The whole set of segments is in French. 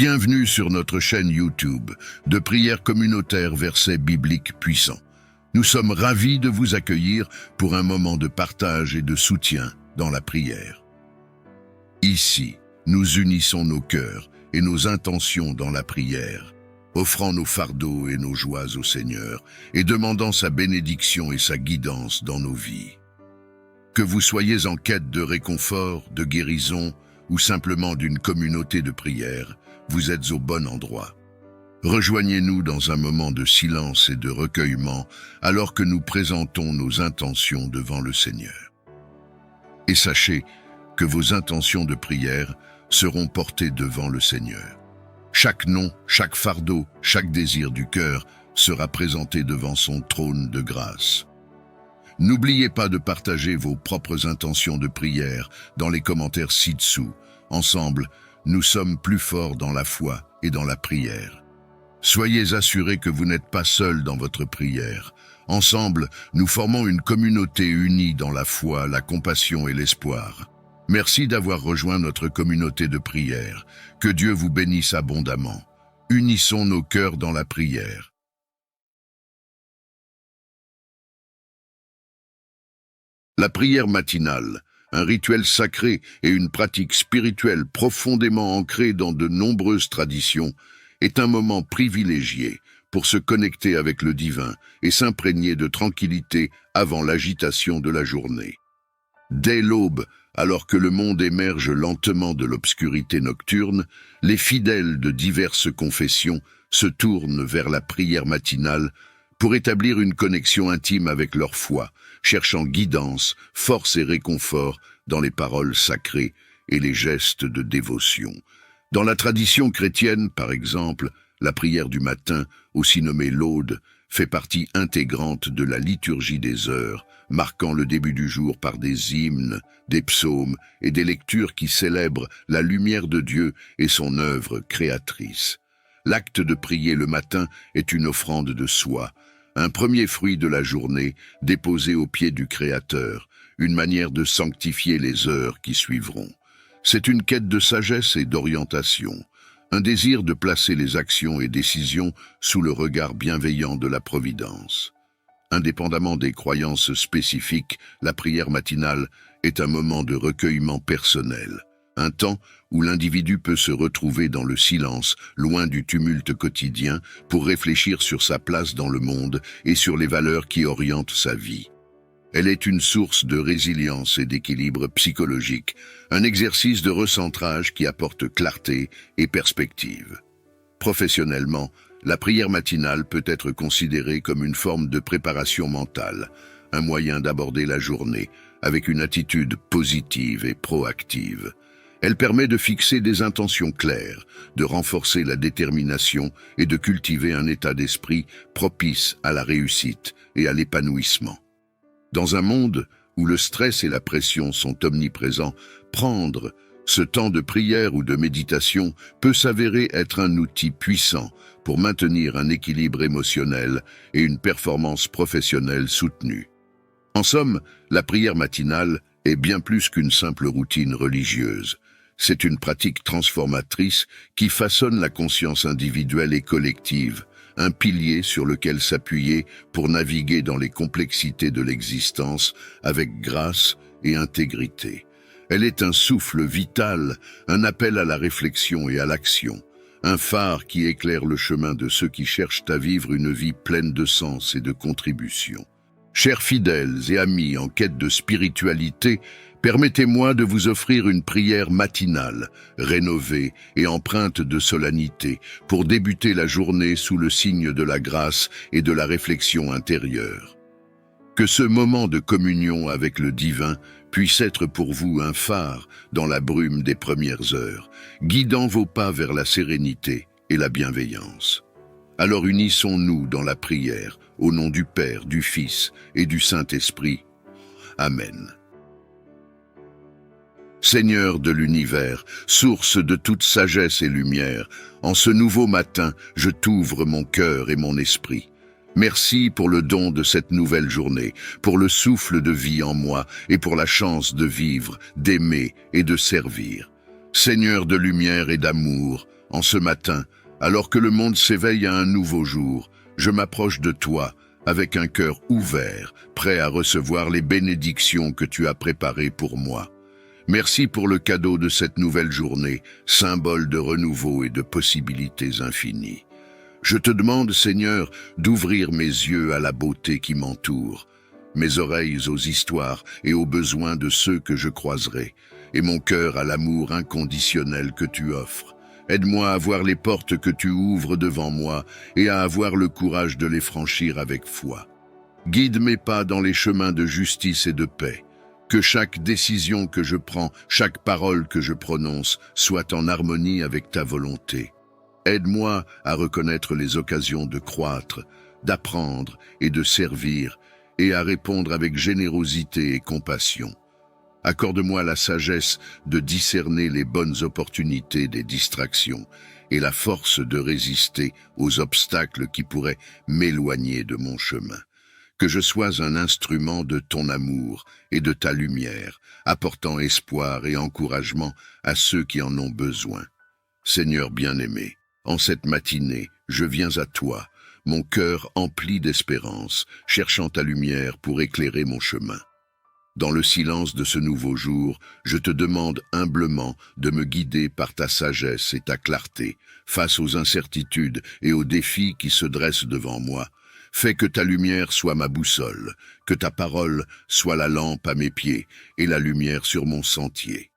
Bienvenue sur notre chaîne YouTube de prières communautaires versets bibliques puissants. Nous sommes ravis de vous accueillir pour un moment de partage et de soutien dans la prière. Ici, nous unissons nos cœurs et nos intentions dans la prière, offrant nos fardeaux et nos joies au Seigneur et demandant sa bénédiction et sa guidance dans nos vies. Que vous soyez en quête de réconfort, de guérison ou simplement d'une communauté de prière, vous êtes au bon endroit. Rejoignez-nous dans un moment de silence et de recueillement alors que nous présentons nos intentions devant le Seigneur. Et sachez que vos intentions de prière seront portées devant le Seigneur. Chaque nom, chaque fardeau, chaque désir du cœur sera présenté devant son trône de grâce. N'oubliez pas de partager vos propres intentions de prière dans les commentaires ci-dessous. Ensemble, nous sommes plus forts dans la foi et dans la prière. Soyez assurés que vous n'êtes pas seuls dans votre prière. Ensemble, nous formons une communauté unie dans la foi, la compassion et l'espoir. Merci d'avoir rejoint notre communauté de prière. Que Dieu vous bénisse abondamment. Unissons nos cœurs dans la prière. La prière matinale, un rituel sacré et une pratique spirituelle profondément ancrée dans de nombreuses traditions, est un moment privilégié pour se connecter avec le divin et s'imprégner de tranquillité avant l'agitation de la journée. Dès l'aube, alors que le monde émerge lentement de l'obscurité nocturne, les fidèles de diverses confessions se tournent vers la prière matinale pour établir une connexion intime avec leur foi, cherchant guidance, force et réconfort dans les paroles sacrées et les gestes de dévotion. Dans la tradition chrétienne, par exemple, la prière du matin, aussi nommée l'aude, fait partie intégrante de la liturgie des heures, marquant le début du jour par des hymnes, des psaumes et des lectures qui célèbrent la lumière de Dieu et son œuvre créatrice. L'acte de prier le matin est une offrande de soi, un premier fruit de la journée déposé aux pieds du Créateur, une manière de sanctifier les heures qui suivront. C'est une quête de sagesse et d'orientation, un désir de placer les actions et décisions sous le regard bienveillant de la Providence. Indépendamment des croyances spécifiques, la prière matinale est un moment de recueillement personnel, un temps où l'individu peut se retrouver dans le silence, loin du tumulte quotidien, pour réfléchir sur sa place dans le monde et sur les valeurs qui orientent sa vie. Elle est une source de résilience et d'équilibre psychologique, un exercice de recentrage qui apporte clarté et perspective. Professionnellement, la prière matinale peut être considérée comme une forme de préparation mentale, un moyen d'aborder la journée avec une attitude positive et proactive. Elle permet de fixer des intentions claires, de renforcer la détermination et de cultiver un état d'esprit propice à la réussite et à l'épanouissement. Dans un monde où le stress et la pression sont omniprésents, prendre ce temps de prière ou de méditation peut s'avérer être un outil puissant pour maintenir un équilibre émotionnel et une performance professionnelle soutenue. En somme, la prière matinale est bien plus qu'une simple routine religieuse. C'est une pratique transformatrice qui façonne la conscience individuelle et collective, un pilier sur lequel s'appuyer pour naviguer dans les complexités de l'existence avec grâce et intégrité. Elle est un souffle vital, un appel à la réflexion et à l'action, un phare qui éclaire le chemin de ceux qui cherchent à vivre une vie pleine de sens et de contribution. Chers fidèles et amis en quête de spiritualité, permettez-moi de vous offrir une prière matinale, rénovée et empreinte de solennité, pour débuter la journée sous le signe de la grâce et de la réflexion intérieure. Que ce moment de communion avec le divin puisse être pour vous un phare dans la brume des premières heures, guidant vos pas vers la sérénité et la bienveillance. Alors unissons-nous dans la prière, au nom du Père, du Fils et du Saint-Esprit. Amen. Seigneur de l'univers, source de toute sagesse et lumière, en ce nouveau matin, je t'ouvre mon cœur et mon esprit. Merci pour le don de cette nouvelle journée, pour le souffle de vie en moi et pour la chance de vivre, d'aimer et de servir. Seigneur de lumière et d'amour, En ce matin, alors que le monde s'éveille à un nouveau jour, je m'approche de toi avec un cœur ouvert, prêt à recevoir les bénédictions que tu as préparées pour moi. Merci pour le cadeau de cette nouvelle journée, symbole de renouveau et de possibilités infinies. Je te demande, Seigneur, d'ouvrir mes yeux à la beauté qui m'entoure, mes oreilles aux histoires et aux besoins de ceux que je croiserai, et mon cœur à l'amour inconditionnel que tu offres. Aide-moi à voir les portes que tu ouvres devant moi et à avoir le courage de les franchir avec foi. Guide mes pas dans les chemins de justice et de paix. Que chaque décision que je prends, chaque parole que je prononce, soit en harmonie avec ta volonté. Aide-moi à reconnaître les occasions de croître, d'apprendre et de servir, et à répondre avec générosité et compassion. Accorde-moi la sagesse de discerner les bonnes opportunités des distractions et la force de résister aux obstacles qui pourraient m'éloigner de mon chemin. Que je sois un instrument de ton amour et de ta lumière, apportant espoir et encouragement à ceux qui en ont besoin. Seigneur bien-aimé, en cette matinée, je viens à toi, mon cœur empli d'espérance, cherchant ta lumière pour éclairer mon chemin. Dans le silence de ce nouveau jour, je te demande humblement de me guider par ta sagesse et ta clarté, face aux incertitudes et aux défis qui se dressent devant moi. Fais que ta lumière soit ma boussole, que ta parole soit la lampe à mes pieds et la lumière sur mon sentier.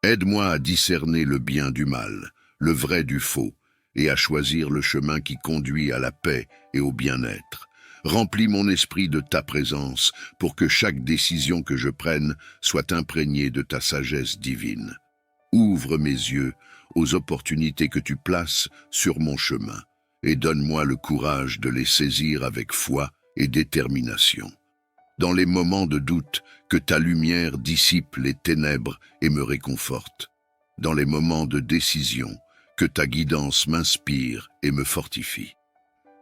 Aide-moi à discerner le bien du mal, le vrai du faux, et à choisir le chemin qui conduit à la paix et au bien-être. Remplis mon esprit de ta présence pour que chaque décision que je prenne soit imprégnée de ta sagesse divine. Ouvre mes yeux aux opportunités que tu places sur mon chemin et donne-moi le courage de les saisir avec foi et détermination. Dans les moments de doute, que ta lumière dissipe les ténèbres et me réconforte. Dans les moments de décision, que ta guidance m'inspire et me fortifie.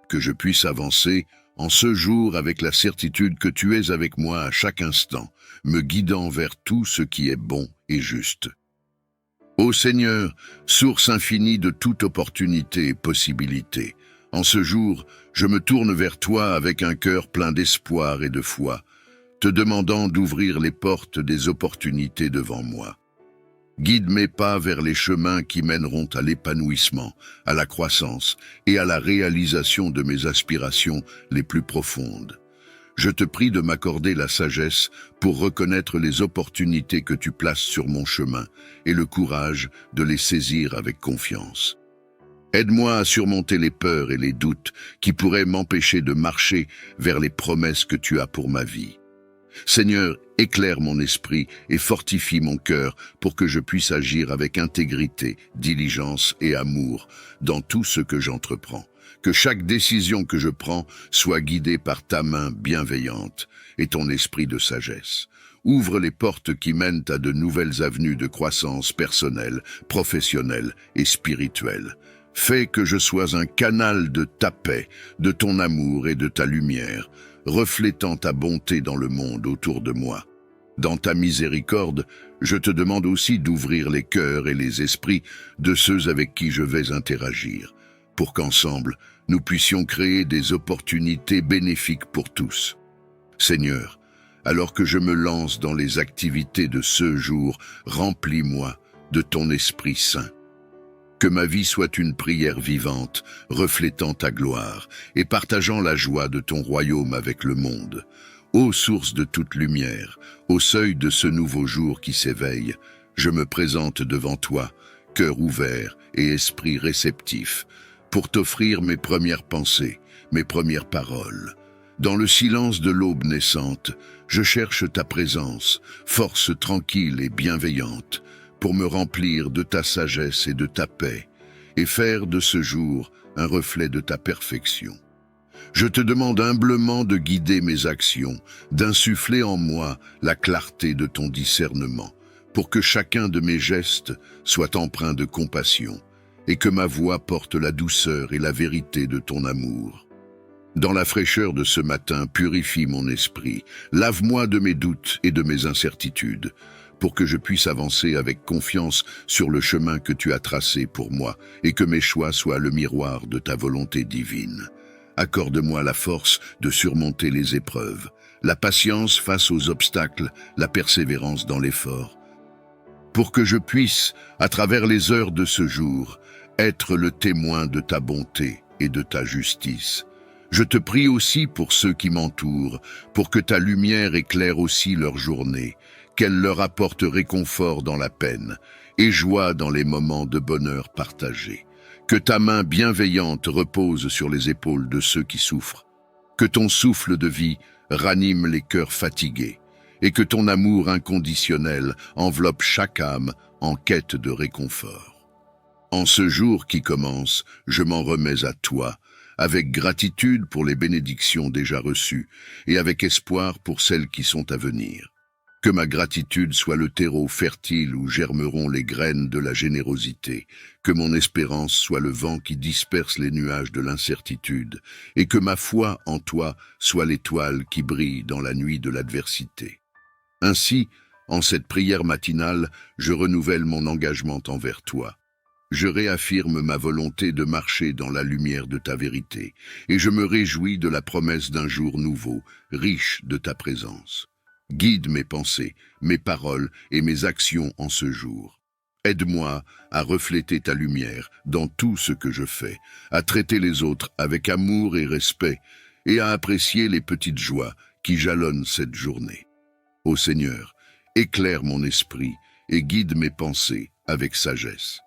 Que je puisse avancer en ce jour avec la certitude que tu es avec moi à chaque instant, me guidant vers tout ce qui est bon et juste. Ô Seigneur, source infinie de toute opportunité et possibilité, en ce jour, je me tourne vers toi avec un cœur plein d'espoir et de foi, te demandant d'ouvrir les portes des opportunités devant moi. Guide mes pas vers les chemins qui mèneront à l'épanouissement, à la croissance et à la réalisation de mes aspirations les plus profondes. Je te prie de m'accorder la sagesse pour reconnaître les opportunités que tu places sur mon chemin et le courage de les saisir avec confiance. Aide-moi à surmonter les peurs et les doutes qui pourraient m'empêcher de marcher vers les promesses que tu as pour ma vie. Seigneur, éclaire mon esprit et fortifie mon cœur pour que je puisse agir avec intégrité, diligence et amour dans tout ce que j'entreprends. Que chaque décision que je prends soit guidée par ta main bienveillante et ton esprit de sagesse. Ouvre les portes qui mènent à de nouvelles avenues de croissance personnelle, professionnelle et spirituelle. Fais que je sois un canal de ta paix, de ton amour et de ta lumière, reflétant ta bonté dans le monde autour de moi. Dans ta miséricorde, je te demande aussi d'ouvrir les cœurs et les esprits de ceux avec qui je vais interagir, pour qu'ensemble, nous puissions créer des opportunités bénéfiques pour tous. Seigneur, alors que je me lance dans les activités de ce jour, remplis-moi de ton Esprit Saint. Que ma vie soit une prière vivante, reflétant ta gloire et partageant la joie de ton royaume avec le monde. Ô source de toute lumière, au seuil de ce nouveau jour qui s'éveille, je me présente devant toi, cœur ouvert et esprit réceptif, pour t'offrir mes premières pensées, mes premières paroles. Dans le silence de l'aube naissante, je cherche ta présence, force tranquille et bienveillante, pour me remplir de ta sagesse et de ta paix, et faire de ce jour un reflet de ta perfection. Je te demande humblement de guider mes actions, d'insuffler en moi la clarté de ton discernement, pour que chacun de mes gestes soit empreint de compassion, et que ma voix porte la douceur et la vérité de ton amour. Dans la fraîcheur de ce matin, purifie mon esprit, lave-moi de mes doutes et de mes incertitudes, pour que je puisse avancer avec confiance sur le chemin que tu as tracé pour moi et que mes choix soient le miroir de ta volonté divine. Accorde-moi la force de surmonter les épreuves, la patience face aux obstacles, la persévérance dans l'effort, pour que je puisse, à travers les heures de ce jour, être le témoin de ta bonté et de ta justice. Je te prie aussi pour ceux qui m'entourent, pour que ta lumière éclaire aussi leur journée, qu'elle leur apporte réconfort dans la peine et joie dans les moments de bonheur partagés. Que ta main bienveillante repose sur les épaules de ceux qui souffrent, que ton souffle de vie ranime les cœurs fatigués, et que ton amour inconditionnel enveloppe chaque âme en quête de réconfort. En ce jour qui commence, je m'en remets à toi, avec gratitude pour les bénédictions déjà reçues et avec espoir pour celles qui sont à venir. Que ma gratitude soit le terreau fertile où germeront les graines de la générosité, que mon espérance soit le vent qui disperse les nuages de l'incertitude, et que ma foi en toi soit l'étoile qui brille dans la nuit de l'adversité. Ainsi, en cette prière matinale, je renouvelle mon engagement envers toi. Je réaffirme ma volonté de marcher dans la lumière de ta vérité, et je me réjouis de la promesse d'un jour nouveau, riche de ta présence. Guide mes pensées, mes paroles et mes actions en ce jour. Aide-moi à refléter ta lumière dans tout ce que je fais, à traiter les autres avec amour et respect, et à apprécier les petites joies qui jalonnent cette journée. Ô Seigneur, éclaire mon esprit et guide mes pensées avec sagesse.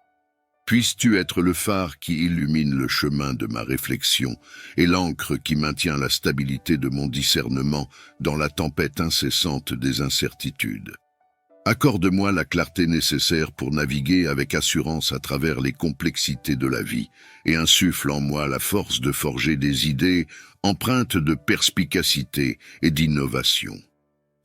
Puisses-tu être le phare qui illumine le chemin de ma réflexion et l'encre qui maintient la stabilité de mon discernement dans la tempête incessante des incertitudes. Accorde-moi la clarté nécessaire pour naviguer avec assurance à travers les complexités de la vie et insuffle en moi la force de forger des idées empreintes de perspicacité et d'innovation.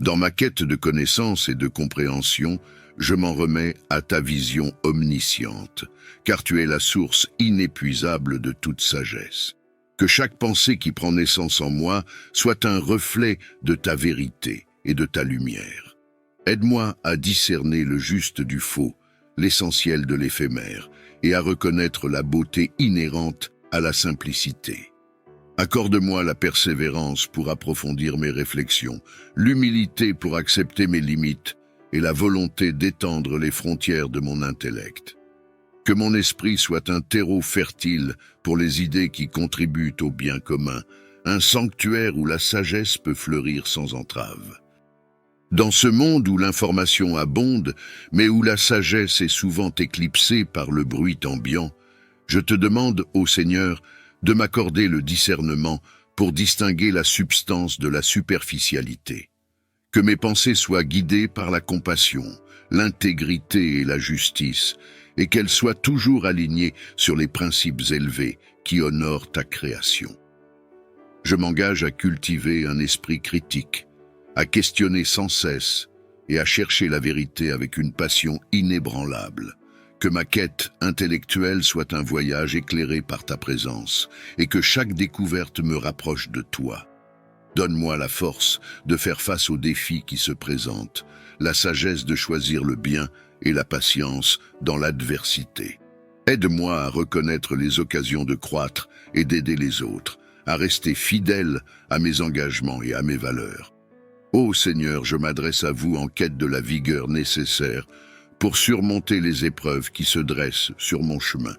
Dans ma quête de connaissance et de compréhension, je m'en remets à ta vision omnisciente, car tu es la source inépuisable de toute sagesse. Que chaque pensée qui prend naissance en moi soit un reflet de ta vérité et de ta lumière. Aide-moi à discerner le juste du faux, l'essentiel de l'éphémère, et à reconnaître la beauté inhérente à la simplicité. Accorde-moi la persévérance pour approfondir mes réflexions, l'humilité pour accepter mes limites, et la volonté d'étendre les frontières de mon intellect. Que mon esprit soit un terreau fertile pour les idées qui contribuent au bien commun, un sanctuaire où la sagesse peut fleurir sans entrave. Dans ce monde où l'information abonde, mais où la sagesse est souvent éclipsée par le bruit ambiant, je te demande, ô Seigneur, de m'accorder le discernement pour distinguer la substance de la superficialité. Que mes pensées soient guidées par la compassion, l'intégrité et la justice, et qu'elles soient toujours alignées sur les principes élevés qui honorent ta création. Je m'engage à cultiver un esprit critique, à questionner sans cesse et à chercher la vérité avec une passion inébranlable. Que ma quête intellectuelle soit un voyage éclairé par ta présence et que chaque découverte me rapproche de toi. Donne-moi la force de faire face aux défis qui se présentent, la sagesse de choisir le bien et la patience dans l'adversité. Aide-moi à reconnaître les occasions de croître et d'aider les autres, à rester fidèle à mes engagements et à mes valeurs. Ô Seigneur, je m'adresse à vous en quête de la vigueur nécessaire pour surmonter les épreuves qui se dressent sur mon chemin.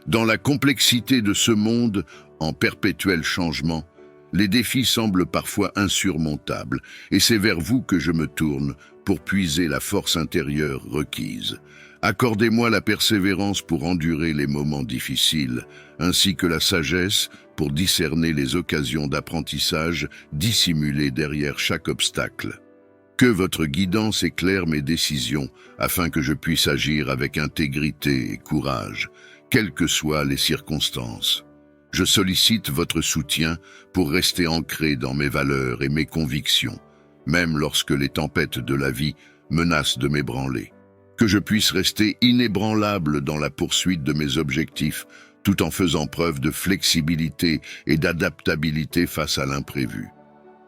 Dans la complexité de ce monde en perpétuel changement, les défis semblent parfois insurmontables, et c'est vers vous que je me tourne pour puiser la force intérieure requise. Accordez-moi la persévérance pour endurer les moments difficiles, ainsi que la sagesse pour discerner les occasions d'apprentissage dissimulées derrière chaque obstacle. Que votre guidance éclaire mes décisions, afin que je puisse agir avec intégrité et courage, quelles que soient les circonstances. Je sollicite votre soutien pour rester ancré dans mes valeurs et mes convictions, même lorsque les tempêtes de la vie menacent de m'ébranler. Que je puisse rester inébranlable dans la poursuite de mes objectifs, tout en faisant preuve de flexibilité et d'adaptabilité face à l'imprévu.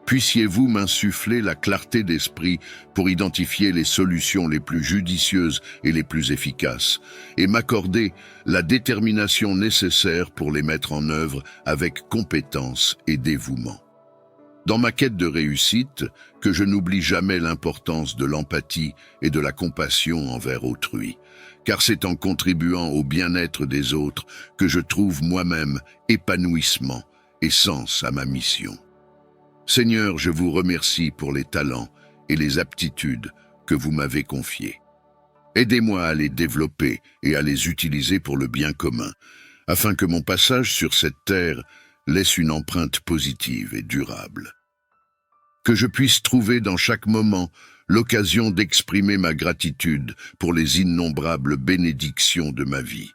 puissiez-vous m'insuffler la clarté d'esprit pour identifier les solutions les plus judicieuses et les plus efficaces, et m'accorder la détermination nécessaire pour les mettre en œuvre avec compétence et dévouement. Dans ma quête de réussite, que je n'oublie jamais l'importance de l'empathie et de la compassion envers autrui, car c'est en contribuant au bien-être des autres que je trouve moi-même épanouissement et sens à ma mission. Seigneur, je vous remercie pour les talents et les aptitudes que vous m'avez confiés. Aidez-moi à les développer et à les utiliser pour le bien commun, afin que mon passage sur cette terre laisse une empreinte positive et durable. Que je puisse trouver dans chaque moment l'occasion d'exprimer ma gratitude pour les innombrables bénédictions de ma vie,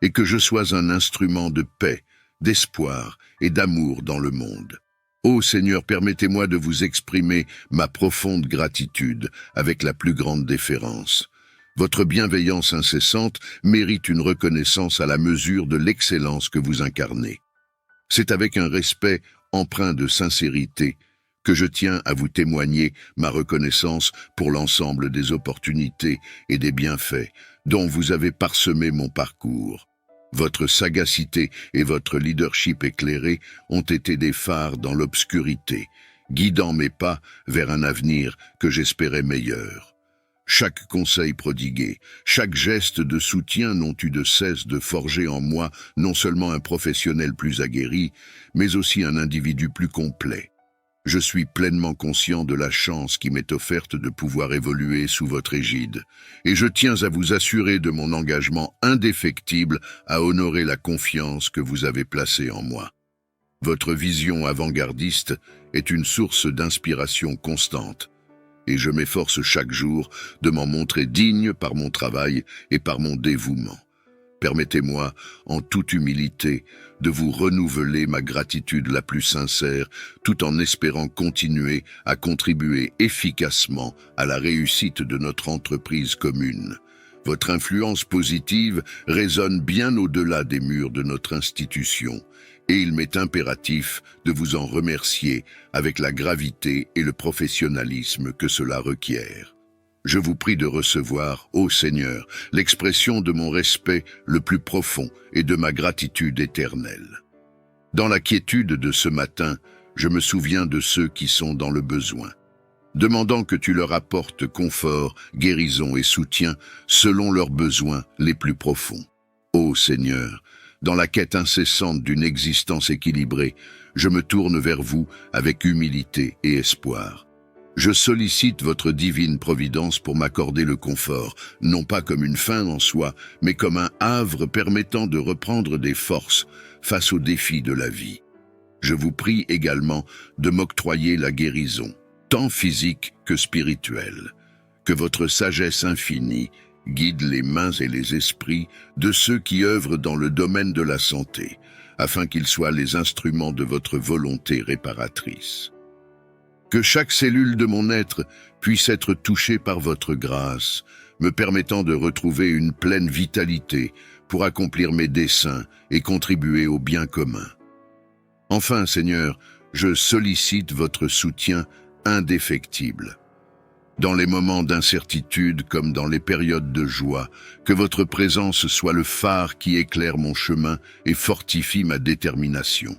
et que je sois un instrument de paix, d'espoir et d'amour dans le monde. Ô Seigneur, permettez-moi de vous exprimer ma profonde gratitude avec la plus grande déférence. Votre bienveillance incessante mérite une reconnaissance à la mesure de l'excellence que vous incarnez. C'est avec un respect empreint de sincérité que je tiens à vous témoigner ma reconnaissance pour l'ensemble des opportunités et des bienfaits dont vous avez parsemé mon parcours. Votre sagacité et votre leadership éclairé ont été des phares dans l'obscurité, guidant mes pas vers un avenir que j'espérais meilleur. Chaque conseil prodigué, chaque geste de soutien n'ont eu de cesse de forger en moi non seulement un professionnel plus aguerri, mais aussi un individu plus complet. Je suis pleinement conscient de la chance qui m'est offerte de pouvoir évoluer sous votre égide, et je tiens à vous assurer de mon engagement indéfectible à honorer la confiance que vous avez placée en moi. Votre vision avant-gardiste est une source d'inspiration constante, et je m'efforce chaque jour de m'en montrer digne par mon travail et par mon dévouement. Permettez-moi, en toute humilité, de vous renouveler ma gratitude la plus sincère, tout en espérant continuer à contribuer efficacement à la réussite de notre entreprise commune. Votre influence positive résonne bien au-delà des murs de notre institution, et il m'est impératif de vous en remercier avec la gravité et le professionnalisme que cela requiert. Je vous prie de recevoir, ô Seigneur, l'expression de mon respect le plus profond et de ma gratitude éternelle. Dans la quiétude de ce matin, je me souviens de ceux qui sont dans le besoin, demandant que tu leur apportes confort, guérison et soutien selon leurs besoins les plus profonds. Ô Seigneur, dans la quête incessante d'une existence équilibrée, je me tourne vers vous avec humilité et espoir. Je sollicite votre divine providence pour m'accorder le confort, non pas comme une fin en soi, mais comme un havre permettant de reprendre des forces face aux défis de la vie. Je vous prie également de m'octroyer la guérison, tant physique que spirituelle. Que votre sagesse infinie guide les mains et les esprits de ceux qui œuvrent dans le domaine de la santé, afin qu'ils soient les instruments de votre volonté réparatrice. Que chaque cellule de mon être puisse être touchée par votre grâce, me permettant de retrouver une pleine vitalité pour accomplir mes desseins et contribuer au bien commun. Enfin, Seigneur, je sollicite votre soutien indéfectible. Dans les moments d'incertitude comme dans les périodes de joie, que votre présence soit le phare qui éclaire mon chemin et fortifie ma détermination.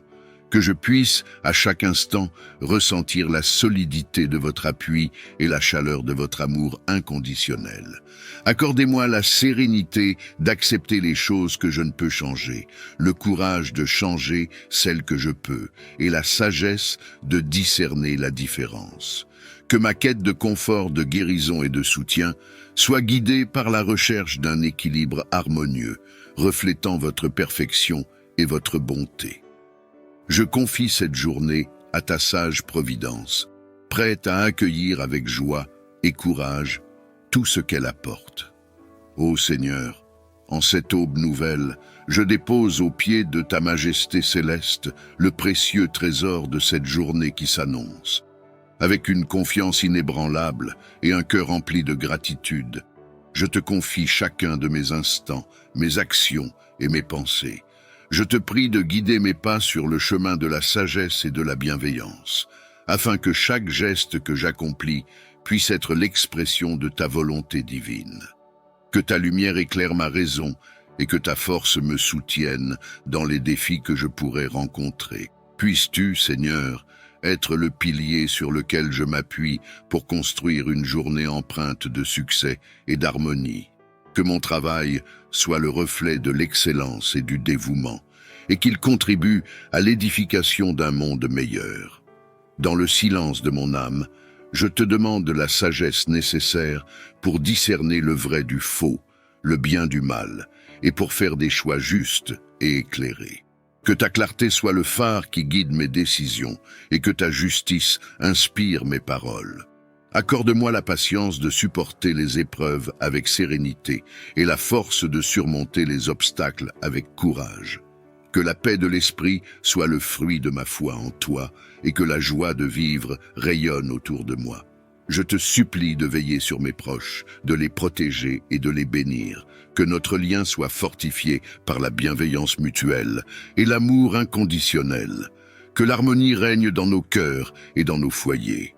Que je puisse, à chaque instant, ressentir la solidité de votre appui et la chaleur de votre amour inconditionnel. Accordez-moi la sérénité d'accepter les choses que je ne peux changer, le courage de changer celles que je peux, et la sagesse de discerner la différence. Que ma quête de confort, de guérison et de soutien soit guidée par la recherche d'un équilibre harmonieux, reflétant votre perfection et votre bonté. Je confie cette journée à ta sage providence, prête à accueillir avec joie et courage tout ce qu'elle apporte. Ô Seigneur, en cette aube nouvelle, je dépose aux pieds de ta majesté céleste le précieux trésor de cette journée qui s'annonce. Avec une confiance inébranlable et un cœur rempli de gratitude, je te confie chacun de mes instants, mes actions et mes pensées. Je te prie de guider mes pas sur le chemin de la sagesse et de la bienveillance, afin que chaque geste que j'accomplis puisse être l'expression de ta volonté divine. Que ta lumière éclaire ma raison et que ta force me soutienne dans les défis que je pourrais rencontrer. Puisses-tu, Seigneur, être le pilier sur lequel je m'appuie pour construire une journée empreinte de succès et d'harmonie. Que mon travail soit le reflet de l'excellence et du dévouement, et qu'il contribue à l'édification d'un monde meilleur. Dans le silence de mon âme, je te demande la sagesse nécessaire pour discerner le vrai du faux, le bien du mal, et pour faire des choix justes et éclairés. Que ta clarté soit le phare qui guide mes décisions et que ta justice inspire mes paroles. Accorde-moi la patience de supporter les épreuves avec sérénité et la force de surmonter les obstacles avec courage. Que la paix de l'esprit soit le fruit de ma foi en toi et que la joie de vivre rayonne autour de moi. Je te supplie de veiller sur mes proches, de les protéger et de les bénir, que notre lien soit fortifié par la bienveillance mutuelle et l'amour inconditionnel, que l'harmonie règne dans nos cœurs et dans nos foyers.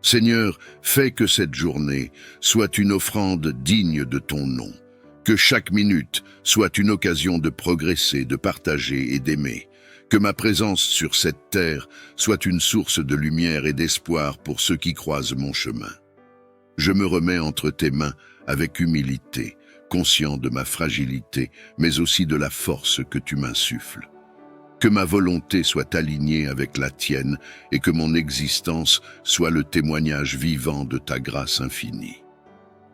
Seigneur, fais que cette journée soit une offrande digne de ton nom, que chaque minute soit une occasion de progresser, de partager et d'aimer. Que ma présence sur cette terre soit une source de lumière et d'espoir pour ceux qui croisent mon chemin. Je me remets entre tes mains avec humilité, conscient de ma fragilité, mais aussi de la force que tu m'insuffles. Que ma volonté soit alignée avec la tienne et que mon existence soit le témoignage vivant de ta grâce infinie.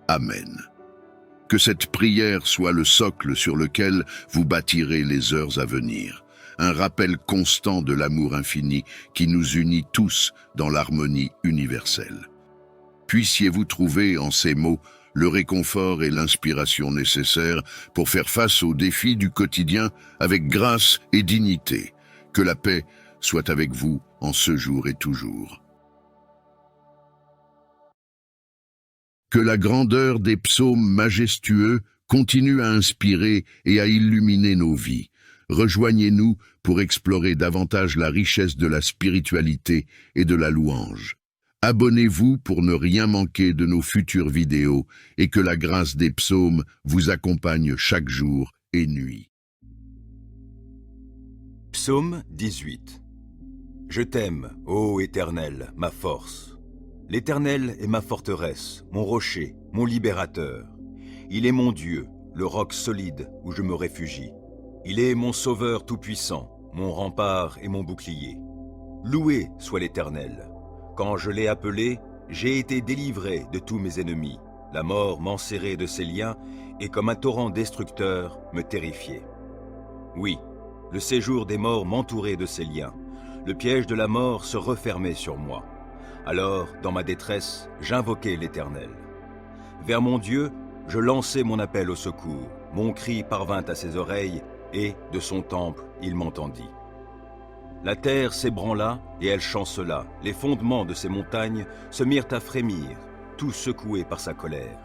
Amen. Que cette prière soit le socle sur lequel vous bâtirez les heures à venir. Un rappel constant de l'amour infini qui nous unit tous dans l'harmonie universelle. Puissiez-vous trouver en ces mots le réconfort et l'inspiration nécessaires pour faire face aux défis du quotidien avec grâce et dignité. Que la paix soit avec vous en ce jour et toujours. Que la grandeur des psaumes majestueux continue à inspirer et à illuminer nos vies. Rejoignez-nous pour explorer davantage la richesse de la spiritualité et de la louange. Abonnez-vous pour ne rien manquer de nos futures vidéos et que la grâce des psaumes vous accompagne chaque jour et nuit. Psaume 18. Je t'aime, ô Éternel, ma force. L'Éternel est ma forteresse, mon rocher, mon libérateur. Il est mon Dieu, le roc solide où je me réfugie. Il est mon sauveur tout-puissant, mon rempart et mon bouclier. Loué soit l'Éternel. Quand je l'ai appelé, j'ai été délivré de tous mes ennemis. La mort m'enserrait de ses liens et comme un torrent destructeur me terrifiait. Oui, le séjour des morts m'entourait de ses liens. Le piège de la mort se refermait sur moi. Alors, dans ma détresse, j'invoquai l'Éternel. Vers mon Dieu, je lançai mon appel au secours. Mon cri parvint à ses oreilles et, de son temple, il m'entendit. La terre s'ébranla et elle chancela. Les fondements de ses montagnes se mirent à frémir, tout secoués par sa colère.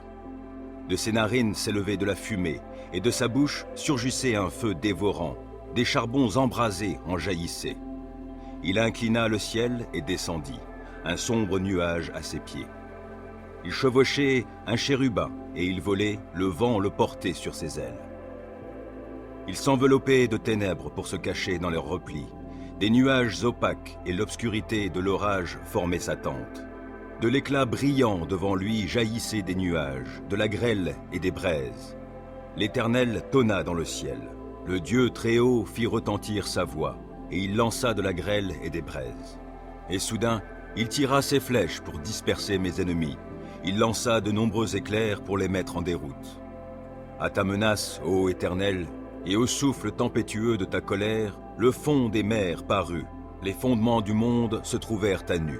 De ses narines s'élevait de la fumée, et de sa bouche surgissait un feu dévorant. Des charbons embrasés en jaillissaient. Il inclina le ciel et descendit, un sombre nuage à ses pieds. Il chevauchait un chérubin, et il volait, le vent le portait sur ses ailes. Il s'enveloppait de ténèbres pour se cacher dans leurs replis. Des nuages opaques et l'obscurité de l'orage formaient sa tente. De l'éclat brillant devant lui jaillissaient des nuages, de la grêle et des braises. L'Éternel tonna dans le ciel. Le Dieu Très-Haut fit retentir sa voix, et il lança de la grêle et des braises. Et soudain, il tira ses flèches pour disperser mes ennemis. Il lança de nombreux éclairs pour les mettre en déroute. À ta menace, ô Éternel, et au souffle tempétueux de ta colère, le fond des mers parut. Les fondements du monde se trouvèrent à nu.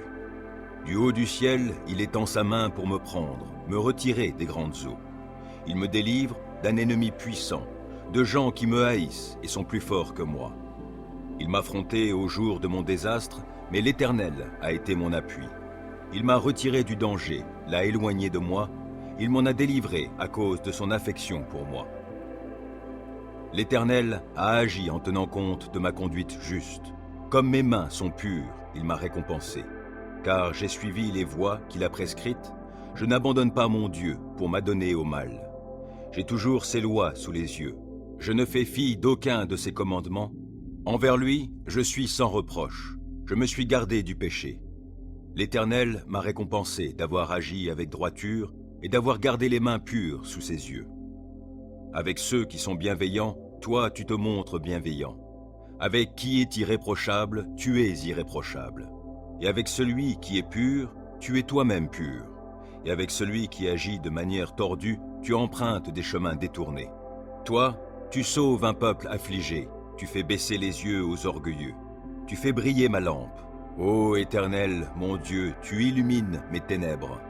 Du haut du ciel, il étend sa main pour me prendre, me retirer des grandes eaux. Il me délivre d'un ennemi puissant, de gens qui me haïssent et sont plus forts que moi. Il m'affrontait au jour de mon désastre, mais l'Éternel a été mon appui. Il m'a retiré du danger, l'a éloigné de moi, il m'en a délivré à cause de son affection pour moi. L'Éternel a agi en tenant compte de ma conduite juste. Comme mes mains sont pures, il m'a récompensé. Car j'ai suivi les voies qu'il a prescrites, je n'abandonne pas mon Dieu pour m'adonner au mal. J'ai toujours ses lois sous les yeux. Je ne fais fi d'aucun de ses commandements. Envers lui, je suis sans reproche. Je me suis gardé du péché. L'Éternel m'a récompensé d'avoir agi avec droiture et d'avoir gardé les mains pures sous ses yeux. Avec ceux qui sont bienveillants, toi tu te montres bienveillant. Avec qui est irréprochable, tu es irréprochable. Et avec celui qui est pur, tu es toi-même pur. Et avec celui qui agit de manière tordue, tu empruntes des chemins détournés. Toi, tu sauves un peuple affligé, tu fais baisser les yeux aux orgueilleux. Tu fais briller ma lampe. Ô Éternel, mon Dieu, tu illumines mes ténèbres.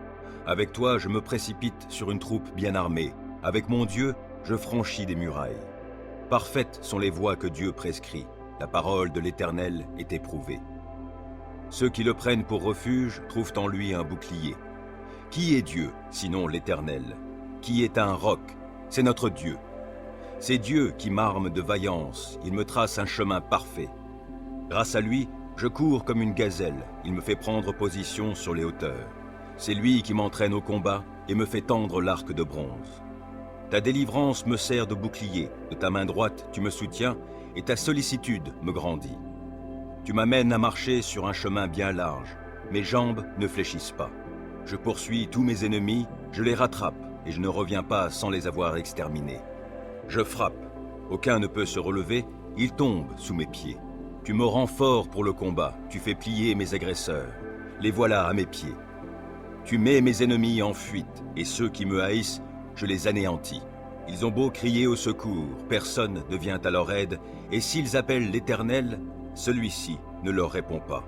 Avec toi, je me précipite sur une troupe bien armée. Avec mon Dieu, je franchis des murailles. Parfaites sont les voies que Dieu prescrit. La parole de l'Éternel est éprouvée. Ceux qui le prennent pour refuge trouvent en lui un bouclier. Qui est Dieu, sinon l'Éternel? Qui est un roc? C'est notre Dieu. C'est Dieu qui m'arme de vaillance, il me trace un chemin parfait. Grâce à lui, je cours comme une gazelle, il me fait prendre position sur les hauteurs. C'est lui qui m'entraîne au combat et me fait tendre l'arc de bronze. Ta délivrance me sert de bouclier, de ta main droite tu me soutiens et ta sollicitude me grandit. Tu m'amènes à marcher sur un chemin bien large, mes jambes ne fléchissent pas. Je poursuis tous mes ennemis, je les rattrape et je ne reviens pas sans les avoir exterminés. Je frappe, aucun ne peut se relever, ils tombent sous mes pieds. Tu me rends fort pour le combat, tu fais plier mes agresseurs, les voilà à mes pieds. Tu mets mes ennemis en fuite, et ceux qui me haïssent, je les anéantis. Ils ont beau crier au secours, personne ne vient à leur aide, et s'ils appellent l'Éternel, celui-ci ne leur répond pas.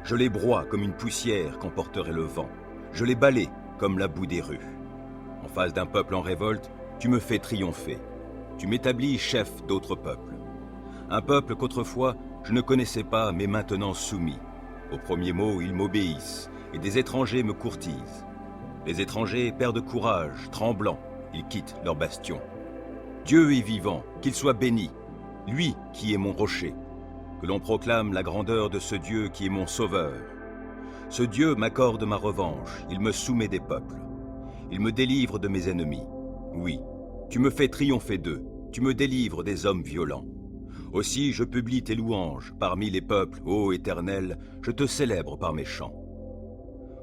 Je les broie comme une poussière qu'emporterait le vent, je les balaie comme la boue des rues. En face d'un peuple en révolte, tu me fais triompher. Tu m'établis chef d'autres peuples. Un peuple qu'autrefois je ne connaissais pas, mais maintenant soumis. Au premier mot, ils m'obéissent, et des étrangers me courtisent. Les étrangers perdent courage, tremblants, ils quittent leur bastion. Dieu est vivant, qu'il soit béni, lui qui est mon rocher. Que l'on proclame la grandeur de ce Dieu qui est mon sauveur. Ce Dieu m'accorde ma revanche, il me soumet des peuples. Il me délivre de mes ennemis. Oui, tu me fais triompher d'eux, tu me délivres des hommes violents. Aussi je publie tes louanges parmi les peuples, ô Éternel, je te célèbre par mes chants.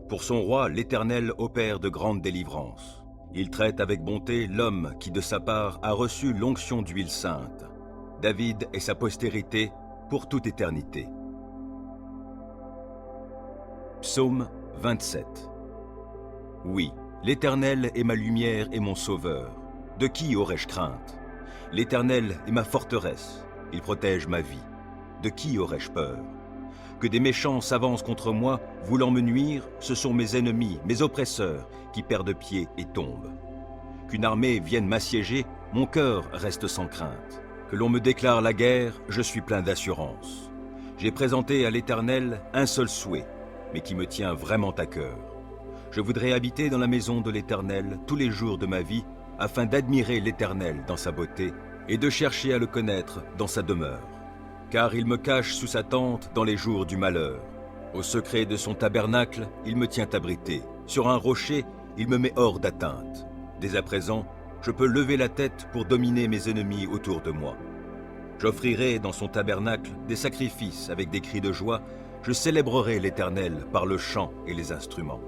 Pour son roi, l'Éternel opère de grandes délivrances. Il traite avec bonté l'homme qui de sa part a reçu l'onction d'huile sainte. David et sa postérité pour toute éternité. Psaume 27. Oui, l'Éternel est ma lumière et mon sauveur. De qui aurais-je crainte? L'Éternel est ma forteresse, il protège ma vie. De qui aurais-je peur? Que des méchants s'avancent contre moi, voulant me nuire, ce sont mes ennemis, mes oppresseurs, qui perdent pied et tombent. Qu'une armée vienne m'assiéger, mon cœur reste sans crainte. Que l'on me déclare la guerre, je suis plein d'assurance. J'ai présenté à l'Éternel un seul souhait, mais qui me tient vraiment à cœur. Je voudrais habiter dans la maison de l'Éternel tous les jours de ma vie, afin d'admirer l'Éternel dans sa beauté et de chercher à le connaître dans sa demeure. Car il me cache sous sa tente dans les jours du malheur. Au secret de son tabernacle, il me tient abrité. Sur un rocher, il me met hors d'atteinte. Dès à présent, je peux lever la tête pour dominer mes ennemis autour de moi. J'offrirai dans son tabernacle des sacrifices avec des cris de joie. Je célébrerai l'Éternel par le chant et les instruments.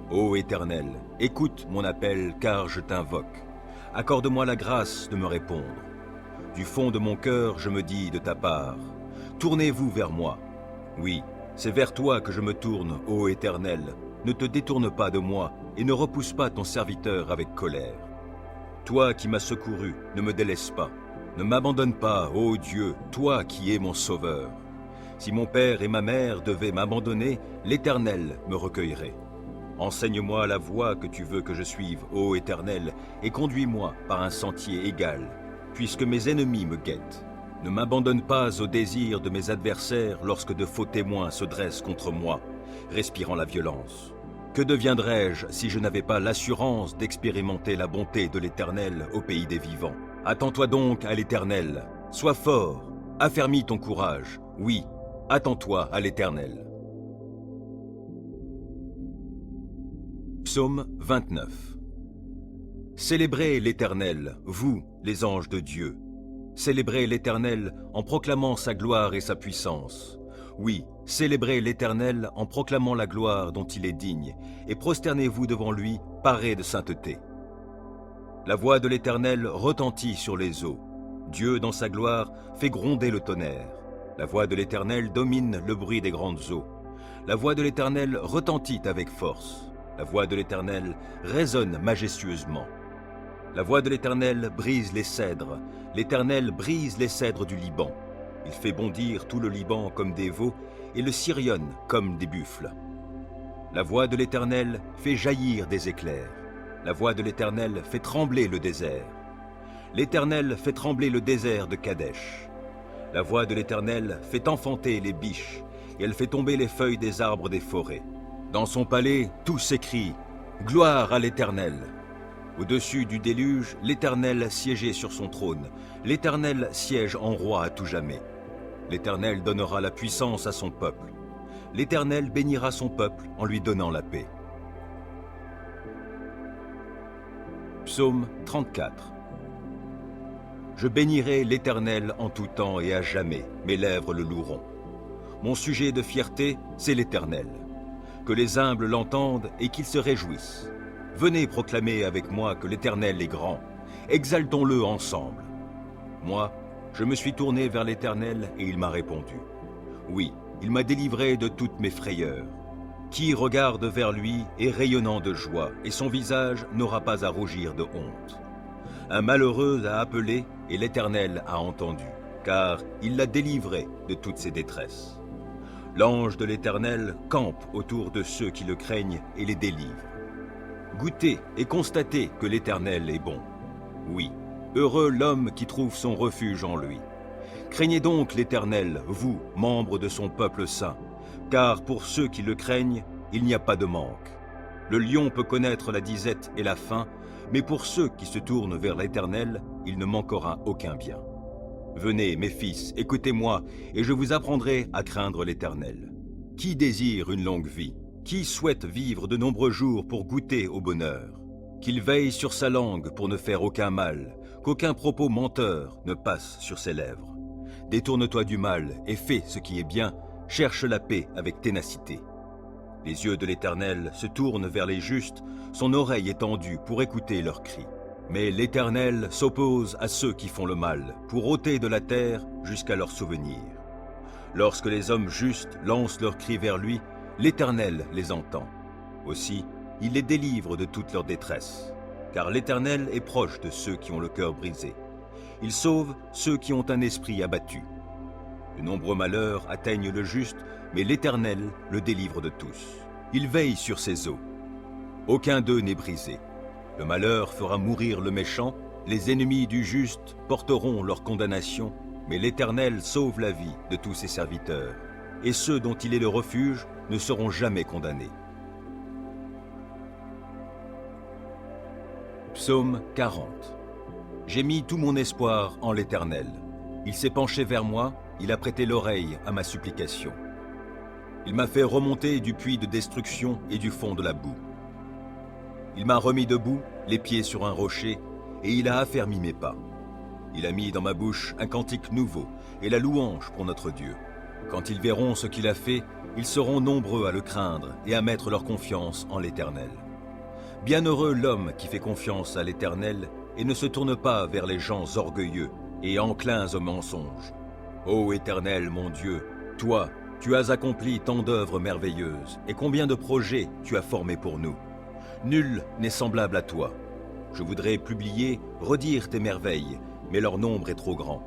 Ô Éternel, écoute mon appel car je t'invoque. Accorde-moi la grâce de me répondre. Du fond de mon cœur, je me dis de ta part, tournez-vous vers moi. Oui, c'est vers toi que je me tourne, ô Éternel. Ne te détourne pas de moi et ne repousse pas ton serviteur avec colère. Toi qui m'as secouru, ne me délaisse pas. Ne m'abandonne pas, ô Dieu, toi qui es mon sauveur. Si mon père et ma mère devaient m'abandonner, l'Éternel me recueillerait. Enseigne-moi la voie que tu veux que je suive, ô Éternel, et conduis-moi par un sentier égal, puisque mes ennemis me guettent. Ne m'abandonne pas au désir de mes adversaires lorsque de faux témoins se dressent contre moi, respirant la violence. Que deviendrais-je si je n'avais pas l'assurance d'expérimenter la bonté de l'Éternel au pays des vivants? Attends-toi donc à l'Éternel, sois fort, affermis ton courage, oui, attends-toi à l'Éternel. Psaume 29. Célébrez l'Éternel, vous, les anges de Dieu. Célébrez l'Éternel en proclamant sa gloire et sa puissance. Oui, célébrez l'Éternel en proclamant la gloire dont il est digne, et prosternez-vous devant lui, parés de sainteté. La voix de l'Éternel retentit sur les eaux. Dieu, dans sa gloire, fait gronder le tonnerre. La voix de l'Éternel domine le bruit des grandes eaux. La voix de l'Éternel retentit avec force. La voix de l'Éternel résonne majestueusement. La voix de l'Éternel brise les cèdres. L'Éternel brise les cèdres du Liban. Il fait bondir tout le Liban comme des veaux et le Sirion comme des buffles. La voix de l'Éternel fait jaillir des éclairs. La voix de l'Éternel fait trembler le désert. L'Éternel fait trembler le désert de Kadesh. La voix de l'Éternel fait enfanter les biches, et elle fait tomber les feuilles des arbres des forêts. Dans son palais, tous s'écrient « Gloire à l'Éternel !» Au-dessus du déluge, l'Éternel siégeait sur son trône. L'Éternel siège en roi à tout jamais. L'Éternel donnera la puissance à son peuple. L'Éternel bénira son peuple en lui donnant la paix. Psaume 34. Je bénirai l'Éternel en tout temps et à jamais, mes lèvres le loueront. Mon sujet de fierté, c'est l'Éternel. Que les humbles l'entendent et qu'ils se réjouissent. Venez proclamer avec moi que l'Éternel est grand. Exaltons-le ensemble. Moi, je me suis tourné vers l'Éternel et il m'a répondu. Oui, il m'a délivré de toutes mes frayeurs. Qui regarde vers lui est rayonnant de joie, et son visage n'aura pas à rougir de honte. Un malheureux a appelé, et l'Éternel a entendu, car il l'a délivré de toutes ses détresses. L'ange de l'Éternel campe autour de ceux qui le craignent et les délivre. Goûtez et constatez que l'Éternel est bon. Oui, heureux l'homme qui trouve son refuge en lui. Craignez donc l'Éternel, vous, membres de son peuple saint, car pour ceux qui le craignent, il n'y a pas de manque. Le lion peut connaître la disette et la faim, mais pour ceux qui se tournent vers l'Éternel, il ne manquera aucun bien. Venez, mes fils, écoutez-moi, et je vous apprendrai à craindre l'Éternel. Qui désire une longue vie? Qui souhaite vivre de nombreux jours pour goûter au bonheur? Qu'il veille sur sa langue pour ne faire aucun mal, qu'aucun propos menteur ne passe sur ses lèvres. Détourne-toi du mal et fais ce qui est bien, cherche la paix avec ténacité. Les yeux de l'Éternel se tournent vers les justes, son oreille est tendue pour écouter leurs cris. Mais l'Éternel s'oppose à ceux qui font le mal, pour ôter de la terre jusqu'à leur souvenir. Lorsque les hommes justes lancent leurs cris vers lui, l'Éternel les entend. Aussi, il les délivre de toute leur détresse, car l'Éternel est proche de ceux qui ont le cœur brisé. Il sauve ceux qui ont un esprit abattu. De nombreux malheurs atteignent le juste, mais l'Éternel le délivre de tous. Il veille sur ses eaux. Aucun d'eux n'est brisé. Le malheur fera mourir le méchant, les ennemis du juste porteront leur condamnation, mais l'Éternel sauve la vie de tous ses serviteurs, et ceux dont il est le refuge ne seront jamais condamnés. Psaume 40. J'ai mis tout mon espoir en l'Éternel. Il s'est penché vers moi, il a prêté l'oreille à ma supplication. Il m'a fait remonter du puits de destruction et du fond de la boue. Il m'a remis debout, les pieds sur un rocher, et il a affermi mes pas. Il a mis dans ma bouche un cantique nouveau et la louange pour notre Dieu. Quand ils verront ce qu'il a fait, ils seront nombreux à le craindre et à mettre leur confiance en l'Éternel. Bienheureux l'homme qui fait confiance à l'Éternel et ne se tourne pas vers les gens orgueilleux et enclins au mensonge. Ô Éternel, mon Dieu, toi, tu as accompli tant d'œuvres merveilleuses, et combien de projets tu as formés pour nous. Nul n'est semblable à toi. Je voudrais publier, redire tes merveilles, mais leur nombre est trop grand.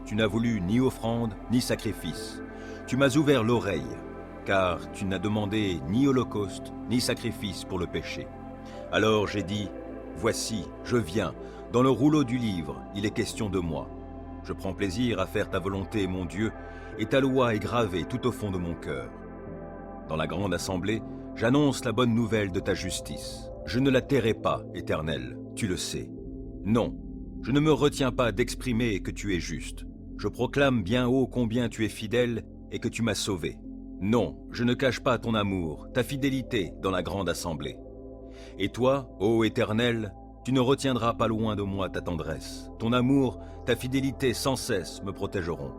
Tu n'as voulu ni offrande, ni sacrifice. Tu m'as ouvert l'oreille, car tu n'as demandé ni holocauste, ni sacrifice pour le péché. Alors j'ai dit, voici, je viens, dans le rouleau du livre, il est question de moi. Je prends plaisir à faire ta volonté, mon Dieu, et ta loi est gravée tout au fond de mon cœur. Dans la grande assemblée, j'annonce la bonne nouvelle de ta justice. Je ne la tairai pas, Éternel, tu le sais. Non, je ne me retiens pas d'exprimer que tu es juste. Je proclame bien haut combien tu es fidèle et que tu m'as sauvé. Non, je ne cache pas ton amour, ta fidélité dans la grande assemblée. Et toi, ô Éternel, tu ne retiendras pas loin de moi ta tendresse. Ton amour, ta fidélité sans cesse me protégeront.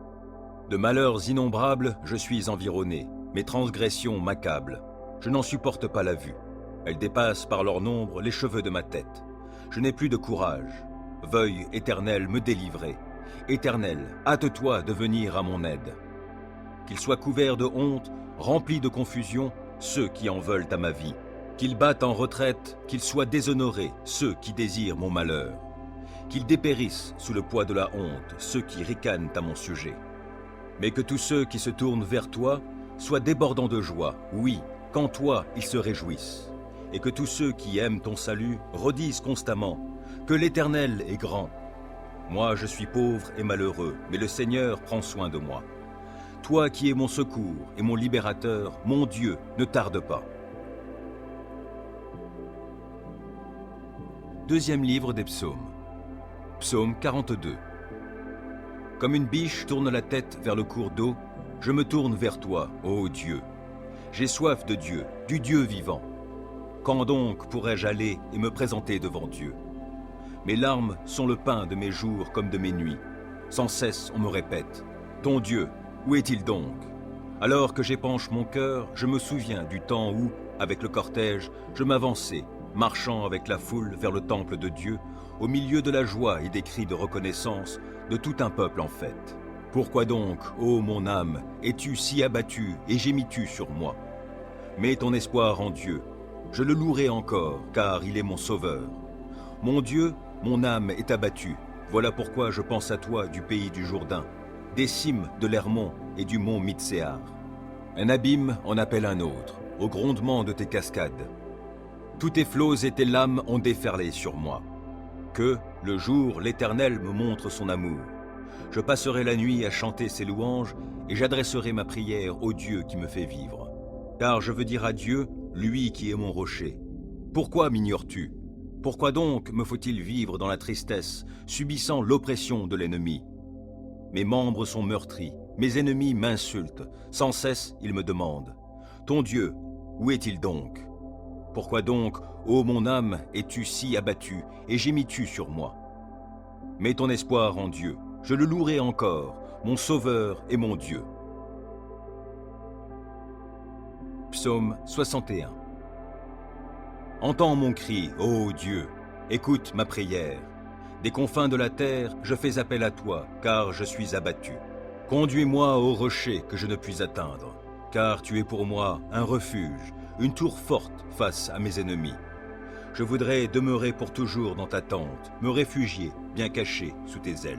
De malheurs innombrables, je suis environné. Mes transgressions m'accablent. Je n'en supporte pas la vue. Elles dépassent par leur nombre les cheveux de ma tête. Je n'ai plus de courage. Veuille, Éternel, me délivrer. Éternel, hâte-toi de venir à mon aide. Qu'ils soient couverts de honte, remplis de confusion, ceux qui en veulent à ma vie. Qu'ils battent en retraite, qu'ils soient déshonorés, ceux qui désirent mon malheur. Qu'ils dépérissent sous le poids de la honte, ceux qui ricanent à mon sujet. Mais que tous ceux qui se tournent vers toi soient débordants de joie, oui, qu'en toi ils se réjouissent. Et que tous ceux qui aiment ton salut redisent constamment que l'Éternel est grand. Moi je suis pauvre et malheureux, mais le Seigneur prend soin de moi. Toi qui es mon secours et mon libérateur, mon Dieu, ne tarde pas. Deuxième livre des psaumes. Psaume 42. Comme une biche tourne la tête vers le cours d'eau, je me tourne vers toi, ô Dieu. J'ai soif de Dieu, du Dieu vivant. Quand donc pourrais-je aller et me présenter devant Dieu? Mes larmes sont le pain de mes jours comme de mes nuits. Sans cesse on me répète, ton Dieu, où est-il donc? Alors que j'épanche mon cœur, je me souviens du temps où, avec le cortège, je m'avançais, marchant avec la foule vers le temple de Dieu, au milieu de la joie et des cris de reconnaissance de tout un peuple en fête. Pourquoi donc, ô mon âme, es-tu si abattue et gémis-tu sur moi? Mets ton espoir en Dieu. Je le louerai encore, car il est mon sauveur. Mon Dieu, mon âme est abattue. Voilà pourquoi je pense à toi du pays du Jourdain, des cimes de l'Hermon et du mont Mitséar. Un abîme en appelle un autre, au grondement de tes cascades. Tous tes flots et tes lames ont déferlé sur moi. Que, le jour, l'Éternel me montre son amour. Je passerai la nuit à chanter ses louanges et j'adresserai ma prière au Dieu qui me fait vivre. Car je veux dire à Dieu, lui qui est mon rocher. Pourquoi m'ignores-tu? Pourquoi donc me faut-il vivre dans la tristesse, subissant l'oppression de l'ennemi? Mes membres sont meurtris, mes ennemis m'insultent, sans cesse ils me demandent. Ton Dieu, où est-il donc? Pourquoi donc, ô mon âme, es-tu si abattue et gémis-tu sur moi? Mets ton espoir en Dieu, je le louerai encore, mon Sauveur et mon Dieu. Psaume 61. Entends mon cri, ô Dieu, écoute ma prière. Des confins de la terre, je fais appel à toi, car je suis abattu. Conduis-moi au rocher que je ne puis atteindre, car tu es pour moi un refuge, une tour forte face à mes ennemis. Je voudrais demeurer pour toujours dans ta tente, me réfugier, bien caché sous tes ailes.